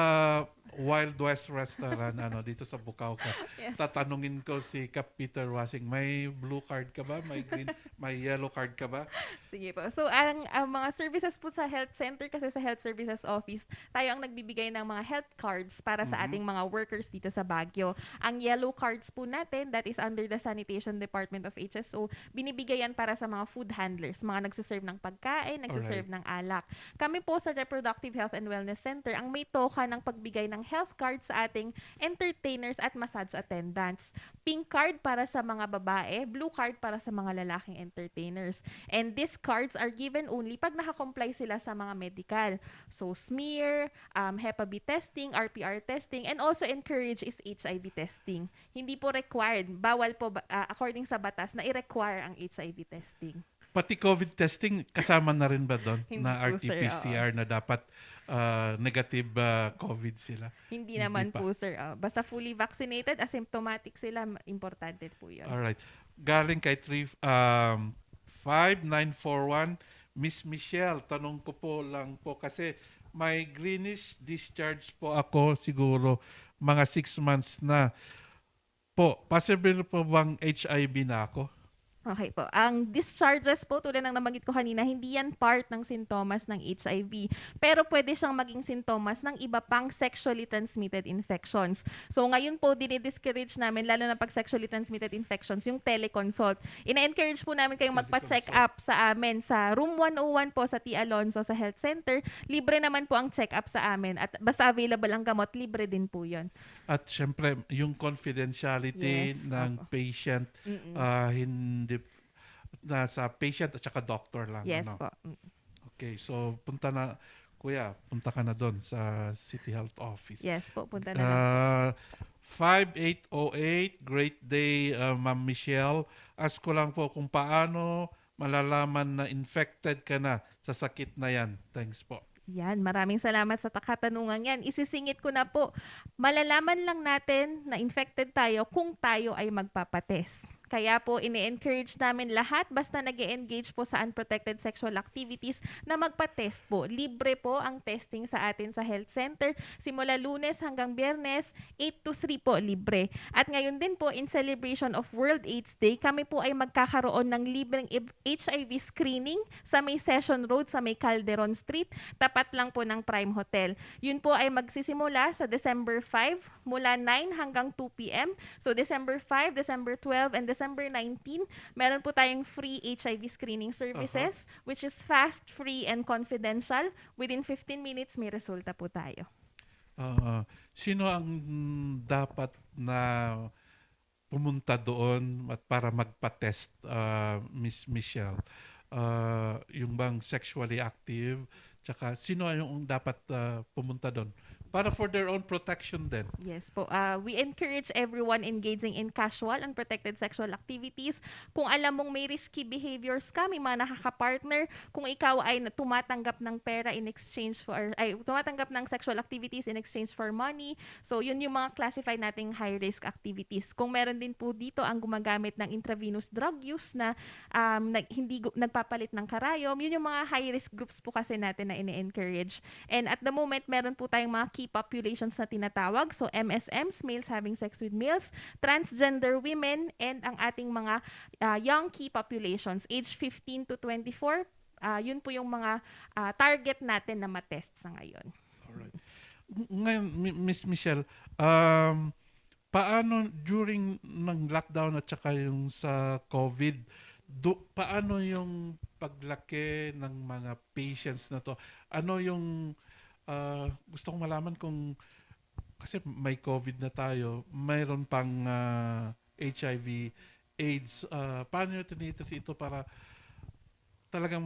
Wild West Restaurant dito sa Bukaw Yes. tatanungin ko si Cap Peter Wasing, may blue card ka ba? May green, may yellow card ka ba? Sige po. So, ang mga services po sa health center, kasi sa health services office, tayo ang nagbibigay ng mga health cards para sa ating mga workers dito sa Baguio. Ang yellow cards po natin, that is under the Sanitation Department of HSO, binibigay yan para sa mga food handlers, mga nagsiserve ng pagkain, nagsiserve ng alak. Kami po sa Reproductive Health and Wellness Center, ang may toka ng pagbigay ng health cards sa ating entertainers at massage attendants. Pink card para sa mga babae, blue card para sa mga lalaking entertainers. And these cards are given only pag nakakomply sila sa mga medical. So smear, Hep B testing, RPR testing, and also encourage is HIV testing. Hindi po required, bawal po according sa batas na i-require ang HIV testing. Pati COVID testing, kasama na rin ba doon? Hindi Na po, sir, RT-PCR na dapat negative COVID sila? Hindi naman pa. po, sir. Basta fully vaccinated, asymptomatic sila, importante po yun. Alright. Galing kay 5941, Miss Michelle, tanong ko po lang po kasi may greenish discharge po ako siguro mga 6 months na po. Possible po bang HIV na ako? Okay po. Ang discharges po, tulad ng nabanggit ko kanina, hindi yan part ng sintomas ng HIV. Pero pwede siyang maging sintomas ng iba pang sexually transmitted infections. So ngayon po, dinidiscourage namin, lalo na pag sexually transmitted infections, yung teleconsult. Ina-encourage po namin kayong magpa-check up sa amin sa Room 101 po sa T. Alonzo sa Health Center. Libre naman po ang check-up sa amin. At basta available ang gamot, libre din po yun. At syempre, yung confidentiality ng patient, hindi nasa patient at saka doctor lang. Yes po. Okay, so punta ka na doon sa City Health Office. Yes po, punta na lang. 5808, great day, Ma'am Michelle. Ask ko lang po kung paano malalaman na infected ka na sa sakit na yan. Thanks po. Yan, maraming salamat sa katanungan yan. Isisingit ko na po, malalaman lang natin na infected tayo kung tayo ay magpapatest. Kaya po, ini-encourage namin lahat basta nag-e-engage po sa unprotected sexual activities na magpa-test po. Libre po ang testing sa atin sa health center. Simula Lunes hanggang Biyernes, 8 to 3 po libre. At ngayon din po, in celebration of World AIDS Day, kami po ay magkakaroon ng libreng HIV screening sa may Session Road, sa may Calderon Street, tapat lang po ng Prime Hotel. Yun po ay magsisimula sa December 5, mula 9 hanggang 2 p.m. So December 5, December 12, and December 19, meron po tayong free HIV screening services, which is fast, free, and confidential. Within 15 minutes, may resulta po tayo. Sino ang dapat na pumunta doon at para magpa-test, Miss Michelle? Yung bang sexually active? Tsaka sino yung dapat pumunta doon? Para for their own protection din. Yes po. We encourage everyone engaging in casual and protected sexual activities. Kung alam mong may risky behaviors ka, may mga nakaka-partner, kung ikaw ay tumatanggap ng pera in exchange for, tumatanggap ng sexual activities in exchange for money, so yun yung mga classified nating high-risk activities. Kung meron din po dito ang gumagamit ng intravenous drug use na hindi nagpapalit ng karayom, yun yung mga high-risk groups po kasi natin na ini-encourage. And at the moment, meron po tayong mga key populations na tinatawag. So MSMs, males having sex with males, transgender women, and ang ating mga young key populations, age 15 to 24. Yun po yung mga target natin na matest sa ngayon. Alright. Ngayon, Miss Michelle, paano during ng lockdown at saka yung sa COVID, paano yung paglaki ng mga patients na to? Ano yung gusto kong malaman kung kasi may COVID na tayo, mayroon pang HIV, AIDS, paano nyo tinitreat ito para talagang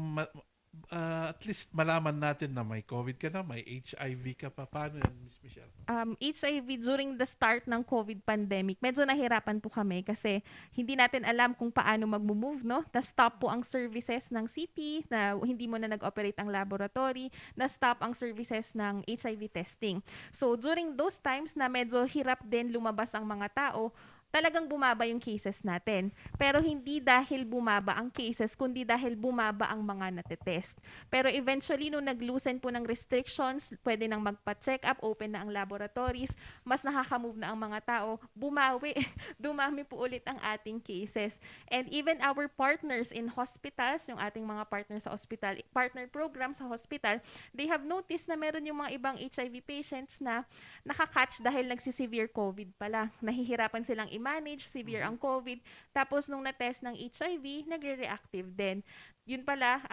at least malaman natin na may COVID ka na, may HIV ka pa. Paano yan, Miss Michelle? HIV during the start ng COVID pandemic, medyo nahirapan po kami kasi hindi natin alam kung paano mag-move, no? Na-stop po ang services ng city, na hindi mo na nag-operate ang laboratory, na-stop ang services ng HIV testing. So during those times na medyo hirap din lumabas ang mga tao, talagang bumaba yung cases natin. Pero hindi dahil bumaba ang cases, kundi dahil bumaba ang mga natetest. Pero eventually, nung nag-loosen po ng restrictions, pwede nang magpa-check up, open na ang laboratories, mas nakaka-move na ang mga tao, bumawi, dumami po ulit ang ating cases. And even our partners in hospitals, yung ating mga partners sa hospital, partner program sa hospital, they have noticed na meron yung mga ibang HIV patients na nakakatch dahil nagsisevere COVID pala. Nahihirapan silang manage, severe ang COVID. Tapos nung na-test ng HIV, nagre-reactive din. Yun pala,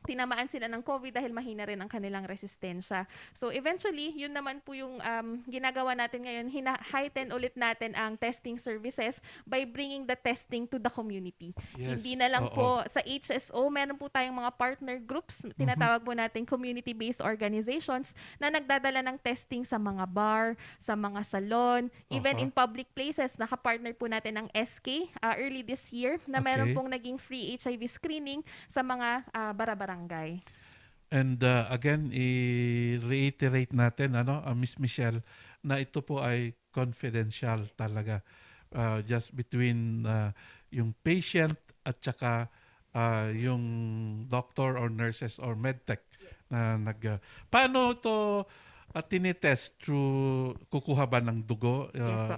tinamaan sila ng COVID dahil mahina rin ang kanilang resistensya. So eventually, yun naman po yung ginagawa natin ngayon, heighten ulit natin ang testing services by bringing the testing to the community. Yes. Hindi na lang po sa HSO, meron po tayong mga partner groups, tinatawag po natin community-based organizations na nagdadala ng testing sa mga bar, sa mga salon, even in public places. Nakapartner po natin ng SK early this year na meron pong naging free HIV screening sa mga bara-barangay. And again, i-reiterate natin, Miss Michelle, na ito po ay confidential talaga. Just between yung patient at saka yung doctor or nurses or medtech na paano to tinitest through kukuha ba ng dugo? Yes po.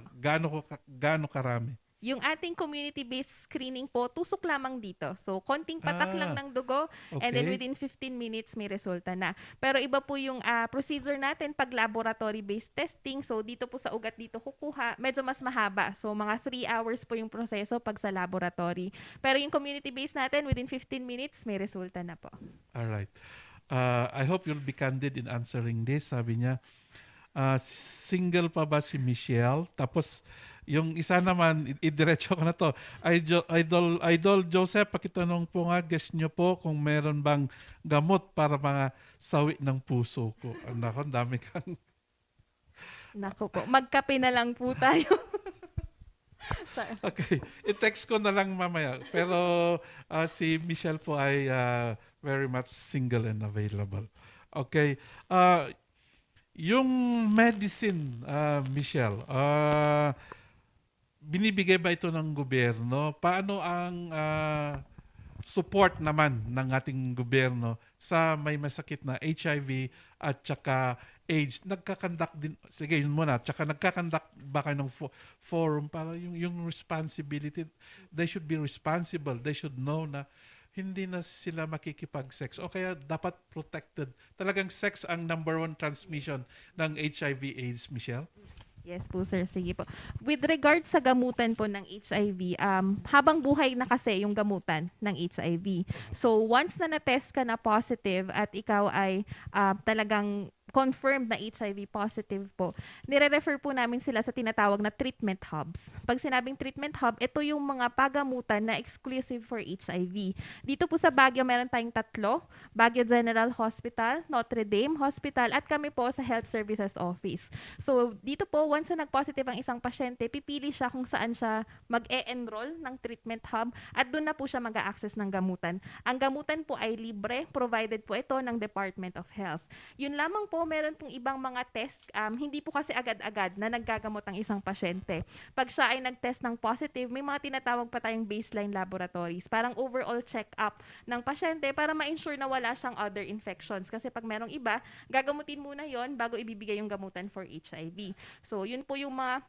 Gaano karami? Yung ating community-based screening po, tusok lamang dito. So, konting patak lang ng dugo, and then within 15 minutes may resulta na. Pero iba po yung procedure natin pag laboratory-based testing. So, dito po sa ugat dito kukuha, medyo mas mahaba. So, mga 3 hours po yung proseso pag sa laboratory. Pero yung community-based natin, within 15 minutes, may resulta na po. Alright. I hope you'll be candid in answering this. Sabi niya, single pa ba si Michelle? Tapos, yung isa naman, idiretso ko na to. Idol Joseph, pakitanong po nga, guess nyo po kung meron bang gamot para mga sawi ng puso ko. Nako, dami kang... Nako po, magkape na lang po tayo. Okay, i-text ko na lang mamaya. Pero si Michelle po ay very much single and available. Okay. Yung medicine, Michelle, binibigay ba ito ng gobyerno? Paano ang support naman ng ating gobyerno sa may masakit na HIV at saka AIDS? Nagkakandak din, sige yun muna, tsaka nagkakandak ba kayo ng forum para yung responsibility, they should be responsible, they should know na hindi na sila makikipag-sex o kaya dapat protected. Talagang sex ang number 1 transmission ng HIV AIDS, Michelle? Yes po, sir. Sige po. With regard sa gamutan po ng HIV, habang buhay na kasi yung gamutan ng HIV. So, once na na-test ka na positive at ikaw ay talagang confirmed na HIV positive po, nire-refer po namin sila sa tinatawag na treatment hubs. Pag sinabing treatment hub, ito yung mga pagamutan na exclusive for HIV. Dito po sa Baguio, meron tayong 3. Baguio General Hospital, Notre Dame Hospital, at kami po sa Health Services Office. So, dito po, once na nag-positive ang isang pasyente, pipili siya kung saan siya mag-e-enroll ng treatment hub at doon na po siya mag-a-access ng gamutan. Ang gamutan po ay libre, provided po ito ng Department of Health. Yun lamang po, meron pong ibang mga test, hindi po kasi agad-agad na naggagamot ang isang pasyente. Pag siya ay nag-test ng positive, may mga tinatawag pa tayong baseline laboratories, parang overall check-up ng pasyente para ma-ensure na wala siyang other infections. Kasi pag merong iba, gagamutin muna yon bago ibibigay yung gamutan for HIV. So, yun po yung mga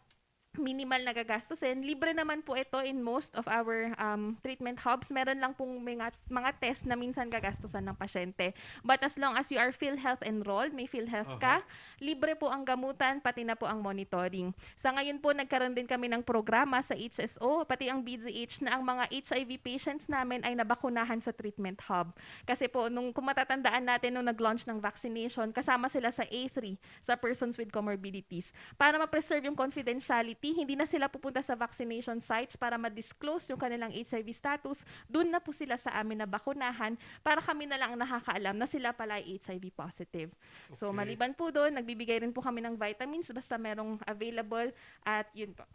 minimal na gagastusin. Libre naman po ito in most of our treatment hubs. Meron lang pong mga test na minsan gagastusan ng pasyente. But as long as you are PhilHealth enrolled, may PhilHealth ka, libre po ang gamutan, pati na po ang monitoring. Sa ngayon po, nagkaroon din kami ng programa sa HSO, pati ang BZH, na ang mga HIV patients namin ay nabakunahan sa treatment hub. Kasi po, kung matatandaan natin, nung nag-launch ng vaccination, kasama sila sa A3, sa persons with comorbidities. Para ma-preserve yung confidentiality, hindi na sila pupunta sa vaccination sites para ma-disclose yung kanilang HIV status. Doon na po sila sa amin na bakunahan para kami na lang ang nakakaalam na sila pala ay HIV positive. So maliban po doon, nagbibigay rin po kami ng vitamins basta merong available at yun po.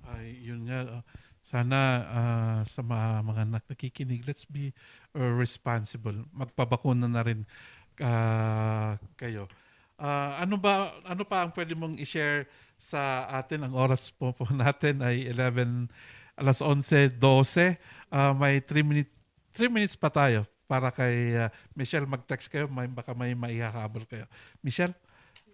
Ay, yun nga. Sana sa mga nakikinig, let's be responsible. Magpabakuna na rin kayo. Ano pa ang pwede mong i-share sa atin? Ang oras po natin ay 11:12. May 3 minutes pa tayo para kay Michelle. Mag-text kayo, baka may maihahabol kayo. Michelle,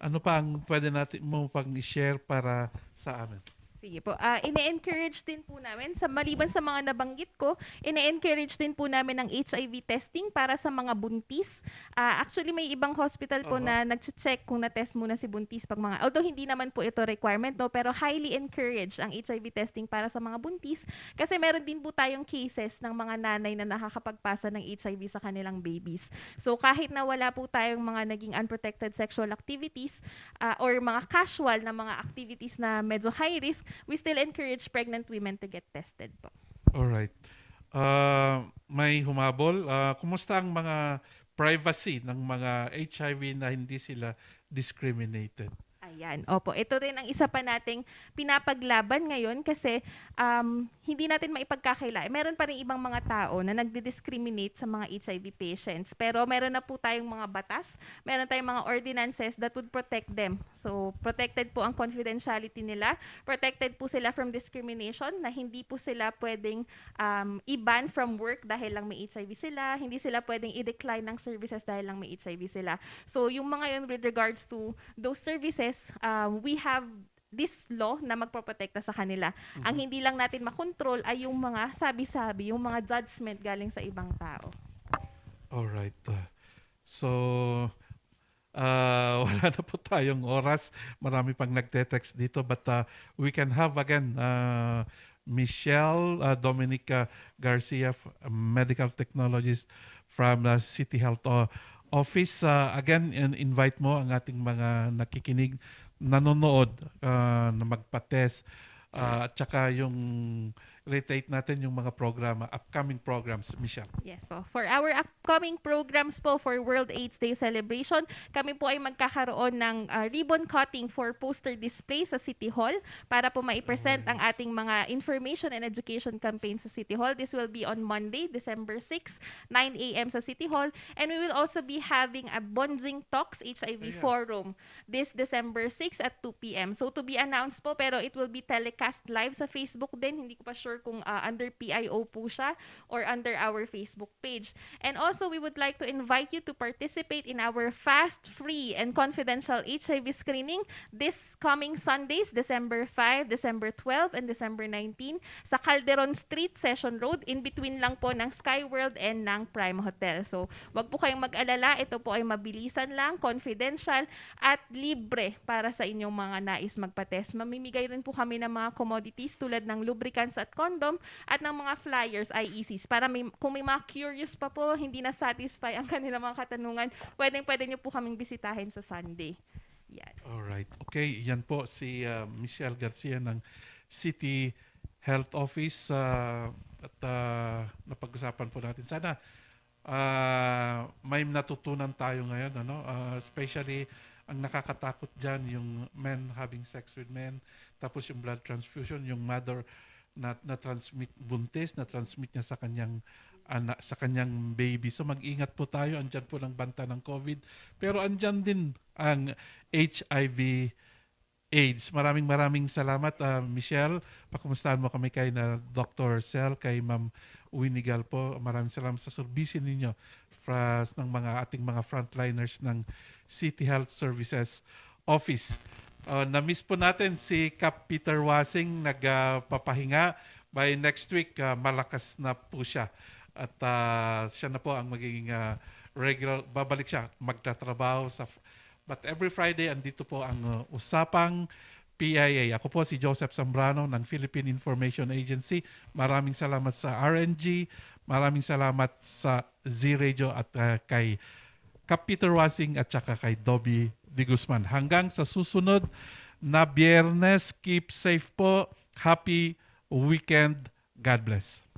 ano pa ang pwede natin mo pang i-share para sa amin? Sige po. Ine-encourage din po namin, maliban sa mga nabanggit ko, ine-encourage din po namin ang HIV testing para sa mga buntis. Actually, may ibang hospital po na nag-check kung na-test muna si buntis pag although hindi naman po ito requirement, no, pero highly encourage ang HIV testing para sa mga buntis kasi meron din po tayong cases ng mga nanay na nakakapagpasa ng HIV sa kanilang babies. So kahit na wala po tayong mga naging unprotected sexual activities or mga casual na mga activities na medyo high risk, we still encourage pregnant women to get tested po. Alright. May humabol. Kumusta ang mga privacy ng mga HIV na hindi sila discriminated? Ayan. Opo, ito rin ang isa pa nating pinapaglaban ngayon kasi hindi natin maipagkakaila. Meron pa rin ibang mga tao na nagdi-discriminate sa mga HIV patients. Pero meron na po tayong mga batas, meron tayong mga ordinances that would protect them. So, protected po ang confidentiality nila, protected po sila from discrimination, na hindi po sila pwedeng i-ban from work dahil lang may HIV sila, hindi sila pwedeng i-decline ng services dahil lang may HIV sila. So, yung mga yun with regards to those services, we have this law na magpoprotekta sa kanila. Ang hindi lang natin makontrol ay yung mga sabi-sabi, yung mga judgment galing sa ibang tao. Alright. So, wala na po tayong oras. Marami pang nagte-text dito but we can have again Michelle Dominica Garcia, medical technologist from City Health Office. Again, invite mo ang ating mga nakikinig, nanonood na magpa-test at saka yung relate natin yung mga programa, upcoming programs, Michelle. Yes po. For our upcoming programs po for World AIDS Day celebration, kami po ay magkakaroon ng ribbon cutting for poster display sa City Hall para po maipresent ang ating mga information and education campaign sa City Hall. This will be on Monday, December 6, 9 a.m. sa City Hall. And we will also be having a Bonjing Talks HIV Forum this December 6 at 2 p.m. So to be announced po, pero it will be telecast live sa Facebook din. Hindi ko pa sure kung under PIO po siya or under our Facebook page. And also, we would like to invite you to participate in our fast, free, and confidential HIV screening this coming Sundays, December 5, December 12, and December 19 sa Calderon Street, Session Road, in between lang po ng Sky World and ng Prime Hotel. So, wag po kayong mag-alala. Ito po ay mabilisan lang, confidential, at libre para sa inyong mga nais magpa-test. Mamimigay rin po kami ng mga commodities tulad ng lubricants at condom at ng mga flyers, IECs, para kung may mga curious pa po, hindi na satisfy ang kanilang mga katanungan, pwede nyo po kaming bisitahin sa Sunday. Yan. Alright. Okay, yan po si Michelle Garcia ng City Health Office at napag-usapan po natin. Sana may natutunan tayo ngayon, especially ang nakakatakot dyan, yung men having sex with men, tapos yung blood transfusion, yung mother na transmit buntis, na transmit niya sa kanyang anak, sa kanyang baby. So mag-ingat po tayo, andyan po ng banta ng COVID, pero andyan din ang HIV AIDS. Maraming salamat, Michelle. Pakumustahan mo kami kay na Dr. Cel, kay Ma'am Winigal po. Maraming salamat sa serbisyo ninyo ng mga ating mga frontliners ng City Health Services Office. Na-miss po natin si Cap Peter Wasing nagpapahinga. By next week, malakas na po siya. At siya na po ang magiging regular, babalik siya, magtatrabaho sa... But every Friday, andito po ang Usapang PIA. Ako po si Joseph Zambrano ng Philippine Information Agency. Maraming salamat sa RNG. Maraming salamat sa Z-Radio at kay Cap Peter Wasing at saka kay Dobby de Guzman. Hanggang sa susunod na Biyernes, keep safe po. Happy weekend. God bless.